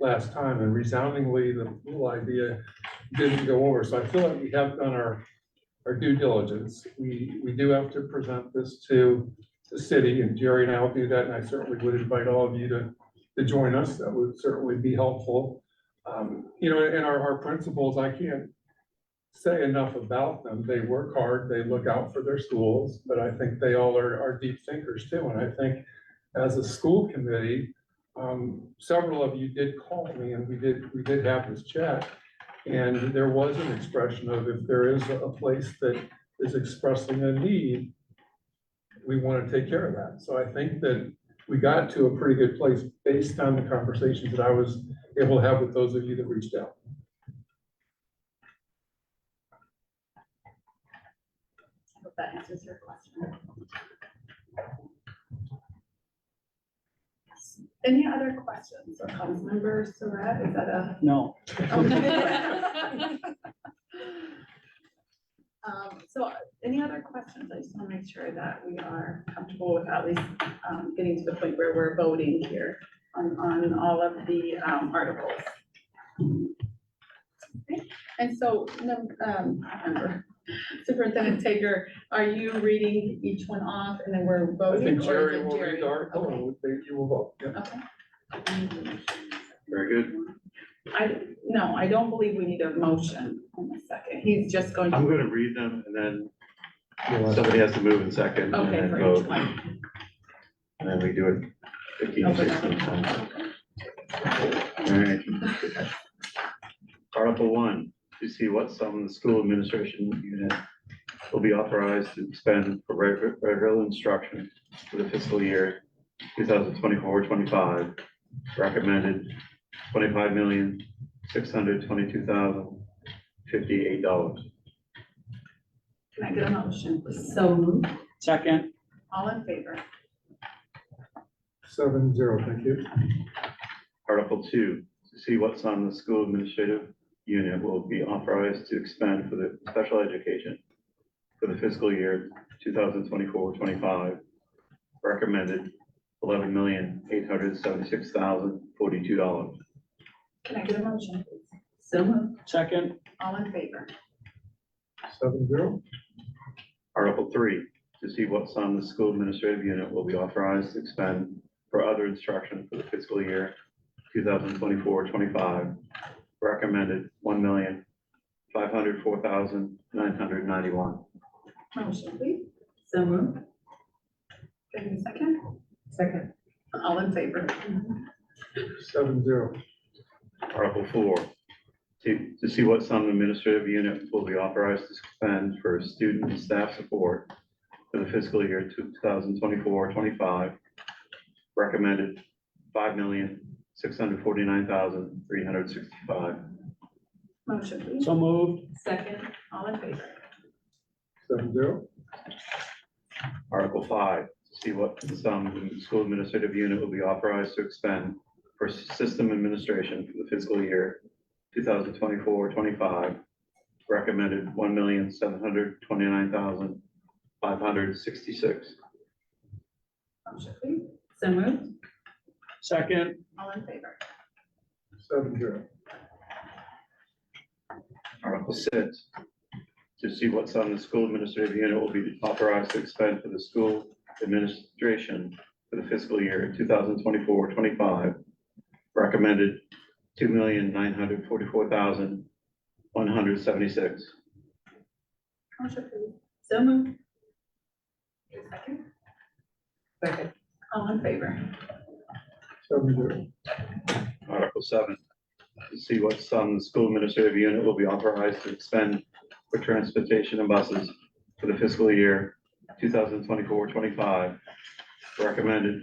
last time, and resoundingly, the pool idea didn't go over. So I feel like we have done our due diligence. We do have to present this to the city, and Jerry and I will do that, and I certainly would invite all of you to join us. That would certainly be helpful. And our principals, I can't say enough about them. They work hard, they look out for their schools, but I think they all are deep thinkers too. And I think as a school committee, several of you did call me, and we did have this chat, and there was an expression of, if there is a place that is expressing a need, we want to take care of that. So I think that we got to a pretty good place based on the conversations that I was able to have with those of you that reached out. I hope that answers your question. Any other questions or comments? Member Surratt, is that a? No. So any other questions? I just want to make sure that we are comfortable with at least getting to the point where we're voting here on all of the articles. Okay. And so, Member Superintendent Tager, are you reading each one off and then we're I voting? think or is Jerry it will Jerry? read the article, and you will vote. Yeah. Okay. Very good. I don't believe we need a motion in a second. He's just going I'm to, gonna read them, and then somebody has to move in second, and okay, then for each vote, one. and then we do it 15, Open 16 up. times. All right. Article 1, to see what sum the school administration unit will be authorized to expend for regular instruction for the fiscal year 2024-25. Recommended $25,622,058. Can I get a motion? So moved. Second. All in favor? 7-0, thank you. Article 2, to see what sum the school administrative unit will be authorized to expend for the special education for the fiscal year 2024-25. Recommended $11,876,042. Can I get a motion, please? So moved. Second. All in favor? 7-0. Article 3, to see what sum the school administrative unit will be authorized to expend for other instruction for the fiscal year 2024-25. Recommended $1,504,991. Motion, please. So moved. Give me a second. Second. All in favor? 7-0. Article 4, to see what sum the administrative unit will be authorized to spend for student and staff support for the fiscal year 2024-25. Recommended $5,649,365. Motion, please. So moved. Second, all in favor? 7-0. Article 5, to see what sum the school administrative unit will be authorized to expend for system administration for the fiscal year 2024-25. Recommended $1,729,566. Motion, please. So moved. Second. All in favor? 7-0. Article 6, to see what sum the school administrative unit will be authorized to expend for the school administration for the fiscal year 2024-25. Recommended $2,944,176. Motion, please. So moved. Give a second. Second. All in favor? 7-0. Article 7, to see what sum the school administrative unit will be authorized to expend for transportation and buses for the fiscal year 2024-25. Recommended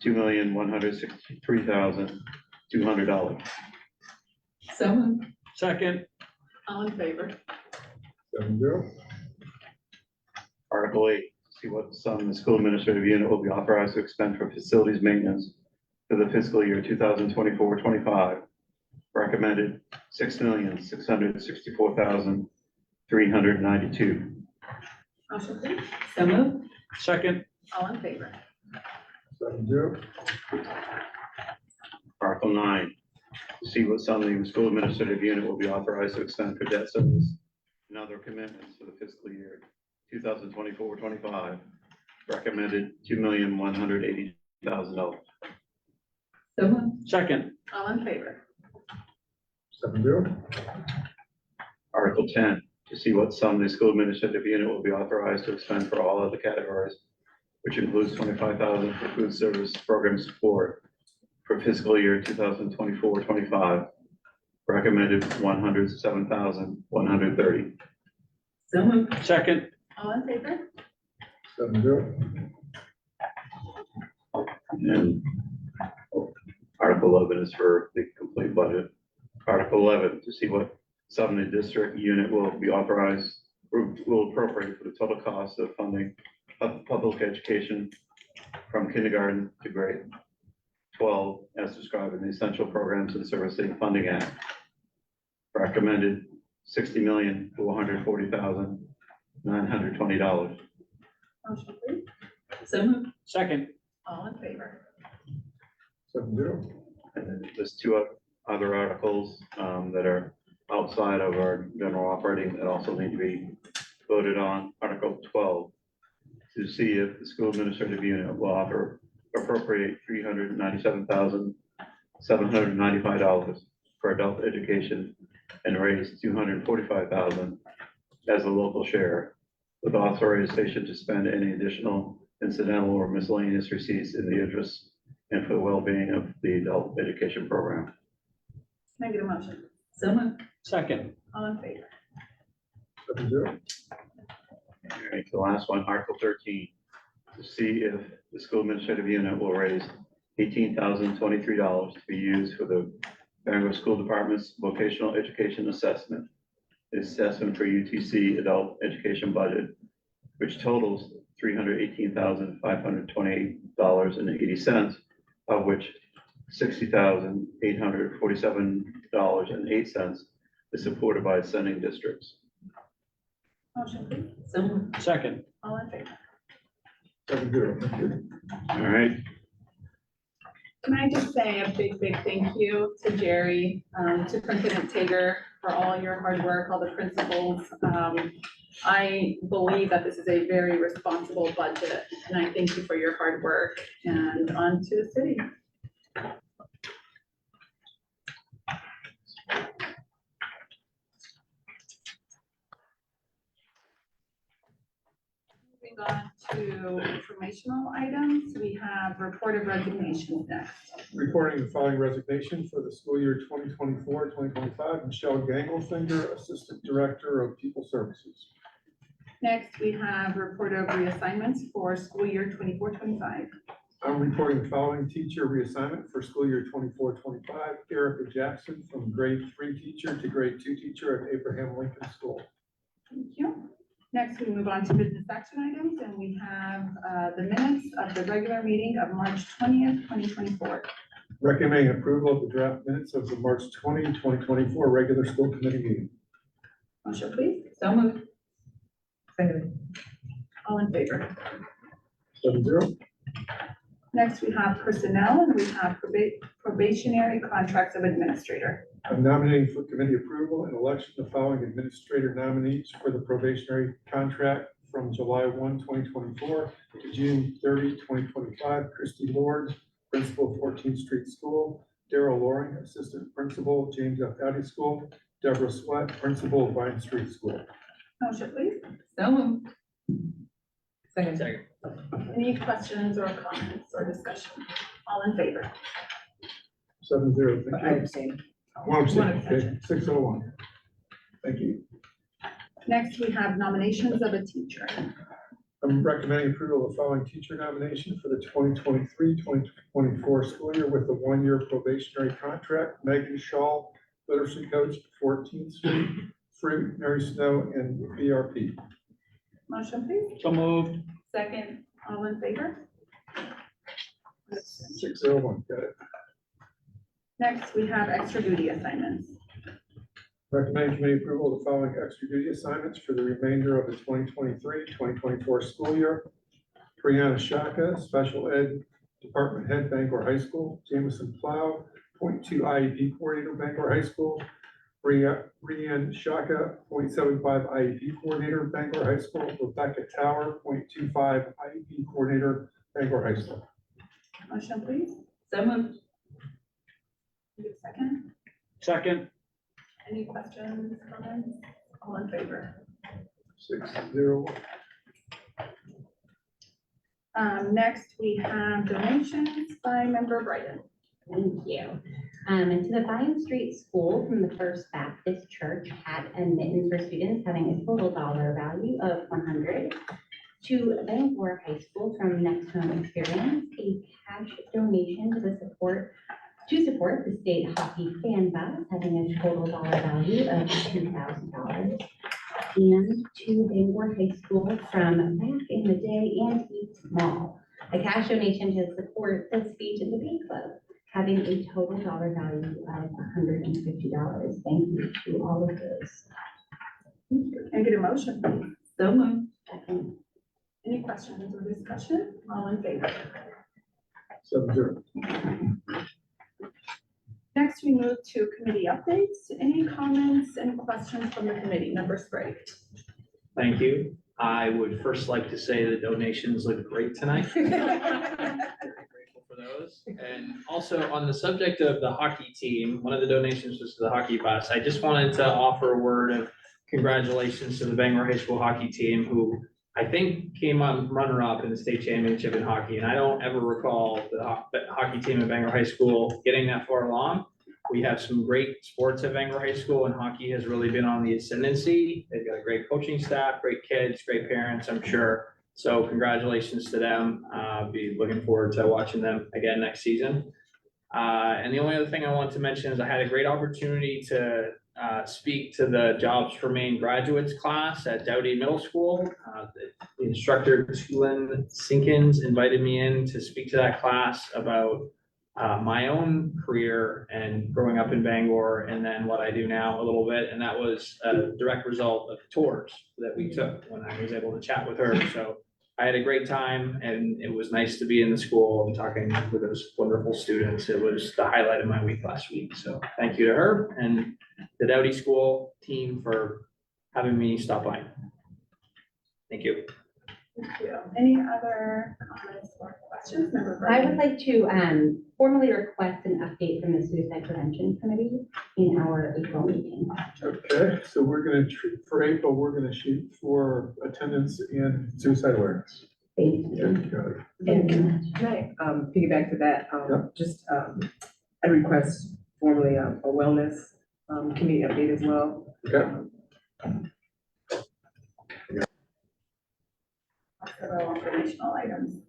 $2,163,200. So moved. Second. All in favor? 7-0. Article 8, to see what sum the school administrative unit will be authorized to expend for facilities maintenance for the fiscal year 2024-25. Recommended $6,664,392. Motion, please. So moved. Second. All in favor? 7-0. Article 9, to see what sum the school administrative unit will be authorized to expend for debt service and other commitments for the fiscal year 2024-25. Recommended $2,180,000. So moved. Second. All in favor? 7-0. Article 10, to see what sum the school administrative unit will be authorized to expend for all other categories, which includes $25,000 for food service program support for fiscal year 2024-25. Recommended $107,130. So moved. Second. All in favor? 7-0. And Article 11 is for the complete budget. Article 11, to see what sum the district unit will be authorized, or will appropriate for the total cost of funding of public education from kindergarten to grade 12, as described in the Essential Programs and Servicing Funding Act. Recommended $60,440,920. Motion, please. So moved. Second. All in favor? 7-0. And then there's two other articles that are outside of our general operating that also need to be voted on. Article 12, to see if the school administrative unit will appropriate $397,795 for adult education and raise $245,000 as a local share, with authorization to spend any additional incidental or miscellaneous receipts in the interest and for the well-being of the adult education program. Can I get a motion? So moved. Second. All in favor? 7-0. All right, the last one, Article 13, to see if the school administrative unit will raise $18,023 to be used for the Bangor School Department's vocational education assessment for UTC adult education budget, which totals $318,528.80, of which $60,847.08 is supported by sending districts. Motion, please. So moved. Second. All in favor? 7-0. All right, Can I just say a big thank you to Jerry, Superintendent Tager, for all your hard work, all the principals. I believe that this is a very responsible budget, and I thank you for your hard work, and on to the city. Moving on to informational items, we have report of resignations next. Reporting the following resignation for the school year 2024-2025. Michelle Gangelfinger, Assistant Director of People Services. Next, we have report of reassignments for school year 24-25. I'm reporting the following teacher reassignment for school year 24-25. Erica Jackson from grade 3 teacher to grade 2 teacher at Abraham Lincoln School. Thank you. Next, we move on to business action items, and we have the minutes of the regular meeting of March 20th, 2024. Recommending approval of the draft minutes of the March 20, 2024 regular school committee meeting. Motion, please. So moved. Second. All in favor? 7-0. Next, we have personnel, and we have probationary contracts of administrator. I'm nominating for committee approval and election the following administrator nominees for the probationary contract from July 1, 2024 to June 30, 2025. Christy Lord, Principal, 14th Street School. Daryl Loring, Assistant Principal, James F. Gotti School. Deborah Sweat, Principal, Vine Street School. Motion, please. So moved. Second. Any questions or comments or discussion? All in favor? 7-0. I Thank you. abstain. One abstain. One Okay, 601. Thank you. Next, we have nominations of a teacher. I'm recommending approval of the following teacher nomination for the 2023-2024 school year with a 1-year probationary contract. Megan Shaw, literacy coach, 14th Street, Fruit, Mary Snow, and BRP. Motion, please. So moved. Second, all in favor? 601, got it. Next, we have extra duty assignments. Recommend committee approval of the following extra duty assignments for the remainder of the 2023-2024 school year. Brianna Shaka, Special Ed Department Head, Bangor High School. Jamison Plow, .2 IEP Coordinator, Bangor High School. Brianne Shaka, .75 IEP Coordinator, Bangor High School. Rebecca Tower, .25 IEP Coordinator, Bangor High School. Motion, please. So moved. Second, Second. any questions, comments? All in favor? 6-0. Next, we have donations by member Brighton. Thank you. And to the Vine Street School from the First Baptist Church had admittance for students having a total dollar value of $100. To Bangor High School from Next Home Experience, a cash donation to support the state hockey fan bus having a total dollar value of $2,000. And to Bangor High School from Back in the Day and Eat Mall, a cash donation to support the Speech and Debate Club having a total dollar value of $150. Thank you to all of those. Can I get a motion, please? So moved. Second. Any questions or discussion? All in favor? 7-0. Next, we move to committee updates. Any comments and questions from the committee? Member Sprague. Thank you. I would first like to say the donations look great tonight. Very grateful for those. And also on the subject of the hockey team, one of the donations was to the hockey bus. I just wanted to offer a word of congratulations to the Bangor High School hockey team, who I think came on runner-up in the state championship in hockey. And I don't ever recall the hockey team at Bangor High School getting that far along. We have some great sports at Bangor High School, and hockey has really been on the ascendancy. They've got a great coaching staff, great kids, great parents, I'm sure. So congratulations to them. Be looking forward to watching them again next season. And the only other thing I want to mention is I had a great opportunity to speak to the Jobs for Maine graduates class at Dowdy Middle School. The instructor, Tulin Sinkins, invited me in to speak to that class about my own career and growing up in Bangor, and then what I do now a little bit. And that was a direct result of tours that we took when I was able to chat with her. So I had a great time, and it was nice to be in the school and talking with those wonderful students. It was the highlight of my week last week. So thank you to her, and the Dowdy School team for having me stop by. Thank you. Thank you. Any other comments or questions? Member I Bergen? would like to formally request an update from the Suicide Prevention Committee in our April meeting. Okay, so we're gonna, for April, we're gonna shoot for attendance and suicide awareness. Thank Yeah, you. got it. Thank you. Can I, piggyback to that, Yep. just, I request formally, a wellness, committee update as well. Okay. Several informational items.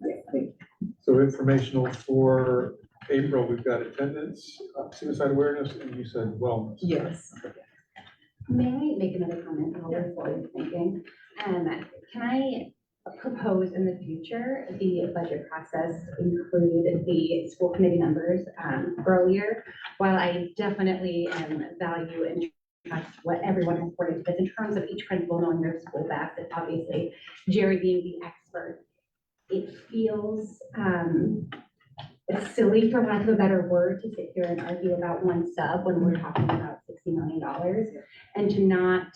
So informational for April, we've got attendance, suicide awareness, and you said wellness. Yes. May I make another comment while we're forward thinking? Can I propose in the future, the budget process include the school committee members earlier? While I definitely value and trust what everyone has brought to this in terms of each principal knowing their school best, and obviously Jerry being the expert, it feels silly, for lack of a better word, to sit here and argue about one sub when we're talking about $60 million, and to not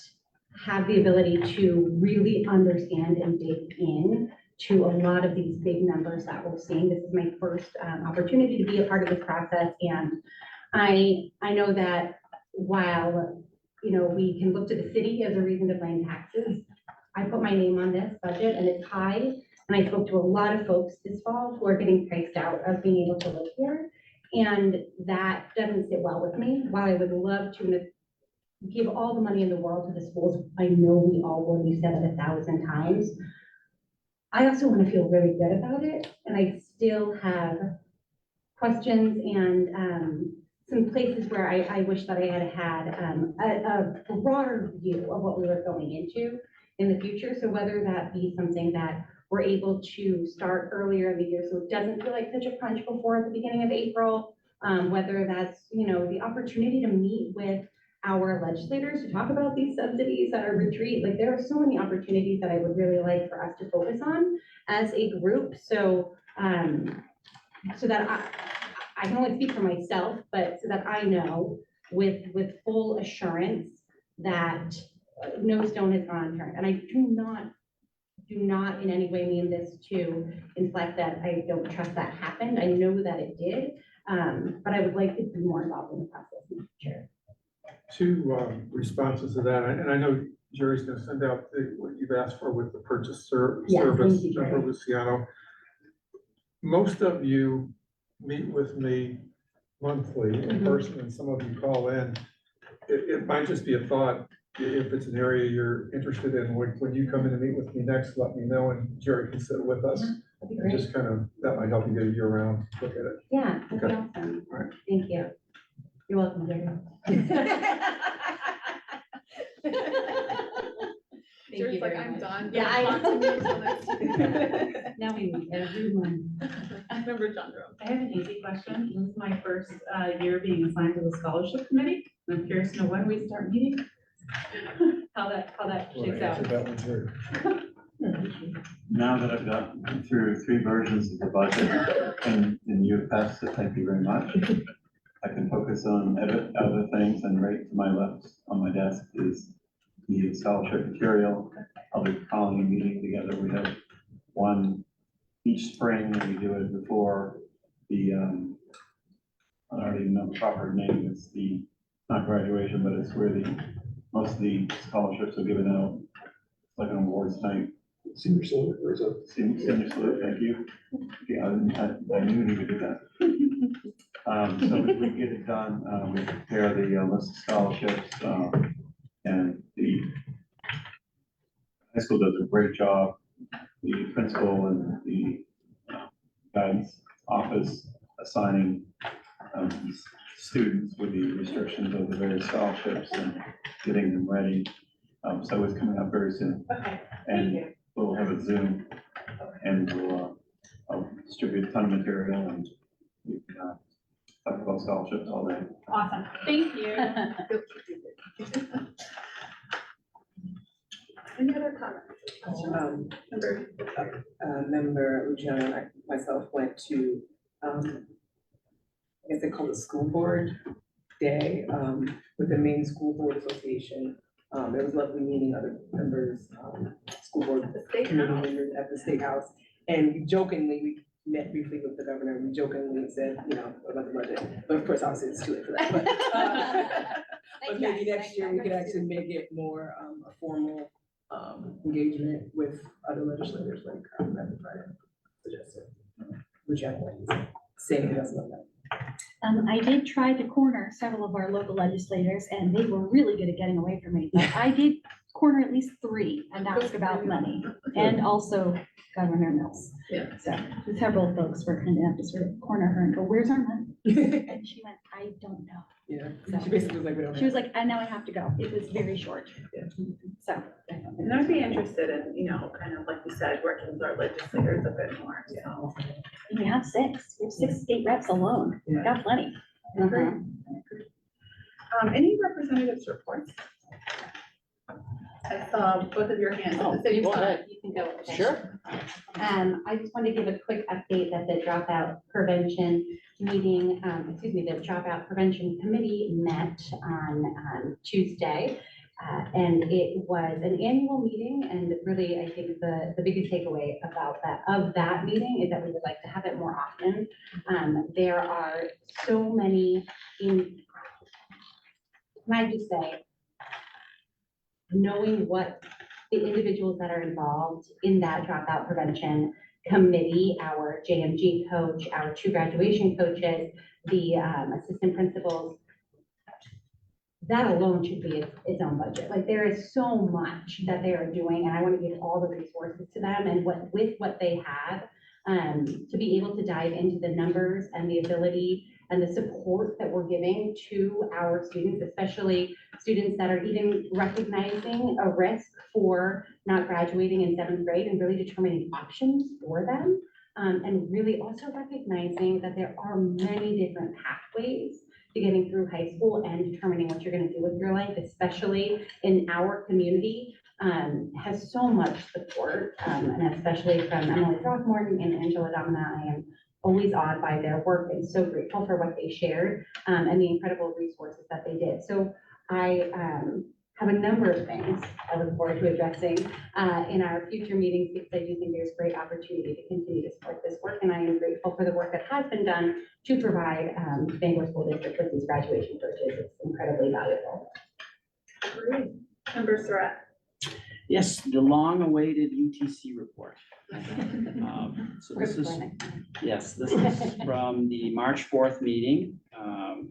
have the ability to really understand and dig in to a lot of these big numbers that we're seeing. This is my first opportunity to be a part of this process, and I know that while, you know, we can look to the city as a reason to blame taxes, I put my name on this budget and it's high. And I spoke to a lot of folks this fall who are getting priced out of being able to live here. And that doesn't sit well with me. While I would love to give all the money in the world to the schools, I know we all will, we said it 1,000 times. I also want to feel really good about it. And I still have questions and some places where I wish that I had had a broader view of what we were going into in the future. So whether that be something that we're able to start earlier in the year, so it doesn't feel like such a crunch before the beginning of April, whether that's, you know, the opportunity to meet with our legislators to talk about these subsidies at our retreat. Like, there are so many opportunities that I would really like for us to focus on as a group. So, so that I can only speak for myself, but so that I know with full assurance that no stone has gone unturned. And I do not in any way mean this to inflect that I don't trust that happened. I know that it did, but I would like to be more involved in the process in the future. Two responses to that, and I know Jerry's gonna send out what you've asked for with the purchase Yeah, service, thank you, Jerry. Jennifer Luciano. Most of you meet with me monthly in person, and some of you call in. It might just be a thought, if it's an area you're interested in, when you come in to meet with me next, let me know, and Jerry can sit with us. That'd be And great. just kind of, that might help you get a year round look at it. Yeah, that'd be Okay. awesome. All right. Thank you. You're welcome, Jerry. Thank Jerry's you like, very I'm much. done. Yeah, I Don't talk to me until next year. Now we meet every month. Member Chandra. I have an easy question. This is my first year being assigned to the scholarship committee. I'm curious to know when we start meeting. How that shakes out. That one, Jerry. Now that I've gotten through 3 versions of the budget and you've passed it, thank you very much. I can focus on other things, and right to my left on my desk is the scholarship material. I'll be calling a meeting together. We have one each spring, and we do it before the, I don't even know the proper name, it's the, not graduation, but it's where most of the scholarships are given out. It's like an awards night. Senior salute, or is it? Senior salute, thank you. Yeah, I knew he would do that. So we get it done, we prepare the list of scholarships, and the high school does a great job. The principal and the guidance office assigning students with the restrictions of the various scholarships and getting them ready. So it's coming up very soon. Okay, And thank you. we'll have a Zoom, and we'll I'll distribute a ton of material, and we can talk about scholarships all day. Awesome. Thank you. Any other comments? Member. Member Luciano and I myself went to, I guess they call it school board day, with the Maine School Board Association. It was lovely meeting other members, school board committee members at the State House. And we jokingly, we met briefly with the governor, we jokingly said, about the budget, but of course, obviously it's too late for that, but maybe next year we could actually make it more, a formal, engagement with other legislators, like, Madam President suggested. Which I think, saying that's not that. I did try to corner several of our local legislators and they were really good at getting away from me. But I did corner at least 3 and ask about money and also Governor Mills. Yeah. So several folks were kind enough to sort of corner her and go, "Where's our money?" And she went, "I don't know." Yeah, So she basically was like, we don't she was like, "And now I have to go." It was very short. Yeah. So. And I'd be interested in, kind of like you said, working with our legislators a bit more, so. We have 6. We have 6 state reps alone. We've got plenty. Any representatives reports? I saw both of your hands at the same Go time. ahead. You can go. Sure. I just want to give a quick update that the dropout prevention meeting, the dropout prevention committee met on Tuesday. And it was an annual meeting, and really, I think the biggest takeaway of that meeting is that we would like to have it more often. There are so many can I just say, knowing what the individuals that are involved in that dropout prevention committee, our JMG coach, our 2 graduation coaches, the assistant principals, that alone should be its own budget. Like, there is so much that they are doing, and I want to give all the resources to them, and with what they have, to be able to dive into the numbers and the ability and the support that we're giving to our students, especially students that are even recognizing a risk for not graduating in 7th grade and really determining options for them. And really also recognizing that there are many different pathways to getting through high school and determining what you're going to do with your life, especially in our community, has so much support, and especially from Emily Throckmorton and Angela Domina. I am always awed by their work and so grateful for what they shared, and the incredible resources that they did. So I have a number of things I look forward to addressing in our future meetings, because I do think there's great opportunity to continue to support this work, and I am grateful for the work that has been done to provide Bangor School District with these graduation coaches. It's incredibly valuable. Great. Member Surratt. Yes, the long-awaited UTC report. So this is, yes, this is from the March 4th meeting.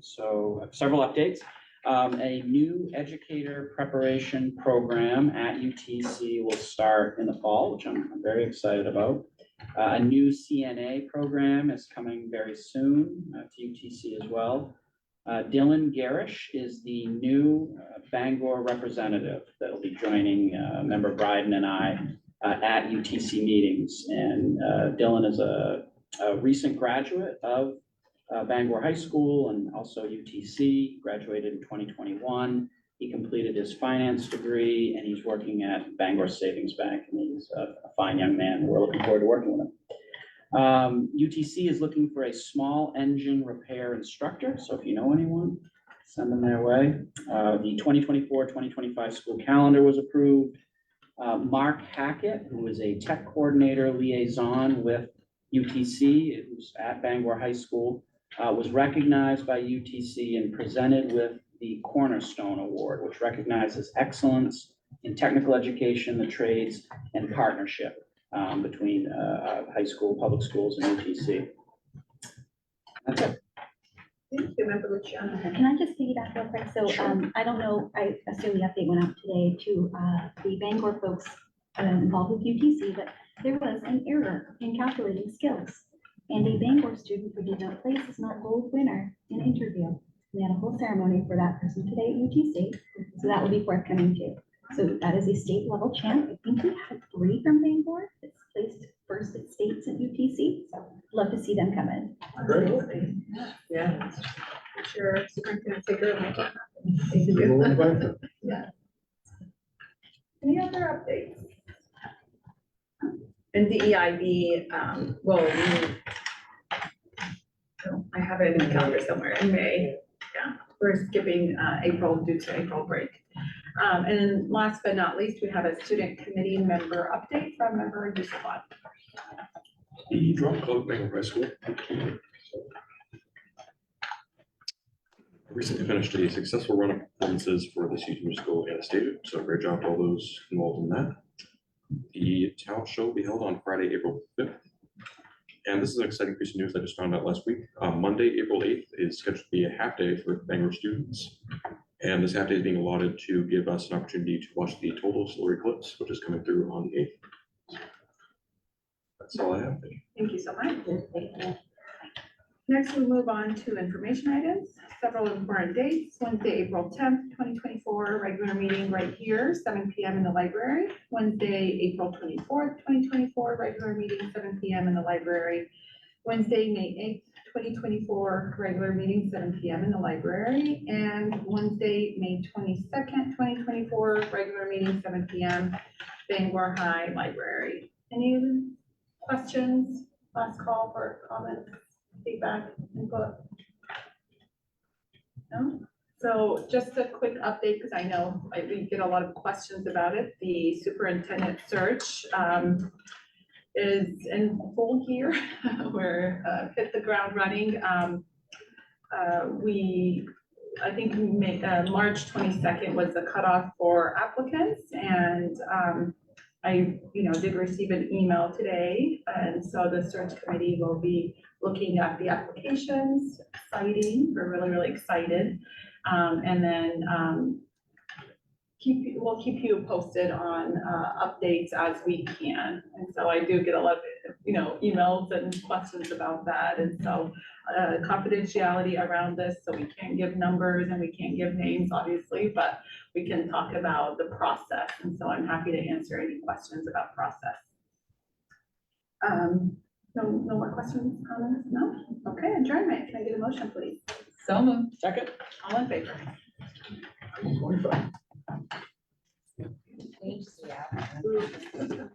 So several updates. A new educator preparation program at UTC will start in the fall, which I'm very excited about. A new CNA program is coming very soon to UTC as well. Dylan Garish is the new Bangor representative that will be joining member Bryden and I at UTC meetings. And Dylan is a recent graduate of Bangor High School and also UTC, graduated in 2021. He completed his finance degree and he's working at Bangor Savings Bank, and he's a fine young man. We're looking forward to working with him. UTC is looking for a small engine repair instructor, so if you know anyone, send them their way. The 2024-2025 school calendar was approved. Mark Hackett, who is a tech coordinator liaison with UTC, who's at Bangor High School, was recognized by UTC and presented with the Cornerstone Award, which recognizes excellence in technical education, the trades, and partnership between high school, public schools, and UTC. That's it. Thank you, Member Luciano. Can I just piggyback real quick? So, I don't know, I assume the update went out today to the Bangor folks involved with UTC, but there was an error in calculating skills. And a Bangor student who did not place is not gold winner in interview. We had a whole ceremony for that person today at UTC, so that will be forthcoming too. So that is a state level champ. I think we had 3 from Bangor that's placed first at states at UTC. So love to see them come in. Absolutely. Yeah. I'm sure Superintendent Taker will make it happen. Thank you. Yeah. Any other updates? And DEIB, I have it in the calendar somewhere in May. Yeah. we're skipping April due to April break. And then last but not least, we have a student committee member update from member Yusuf. The drum club, Bangor High School. Recently finished a successful run of performances for the Youth Musical Anastasia, so great job to all those involved in that. The talent show will be held on Friday, April 5th. And this is an exciting piece of news I just found out last week. Monday, April 8th is scheduled to be a half day for Bangor students. And this half day is being allotted to give us an opportunity to watch the total solar eclipse, which is coming through on the 8th. That's all I have. Thank you so much. Next, we move on to information items, several important dates. Wednesday, April 10th, 2024, regular meeting right here, 7 p.m. in the library. Wednesday, April 24th, 2024, regular meeting, 7 p.m. in the library. Wednesday, May 8th, 2024, regular meeting, 7 p.m. in the library. And Wednesday, May 22nd, 2024, regular meeting, 7 p.m., Bangor High Library. Any questions? Last call for comments, feedback, input? No? So just a quick update, because I know we get a lot of questions about it. The superintendent search is in full gear. We're hit the ground running. I think March 22nd was the cutoff for applicants, and I, did receive an email today, and so the search committee will be looking at the applications, exciting, we're really, really excited. And then we'll keep you posted on updates as we can. And so I do get a lot of, emails and questions about that. And so confidentiality around this, so we can't give numbers and we can't give names, obviously, but we can talk about the process. And so I'm happy to answer any questions about process. No more questions, comments? No? Okay, adjournment. Can I get a motion, please? So moved. Second. All in favor? 25. Ooh.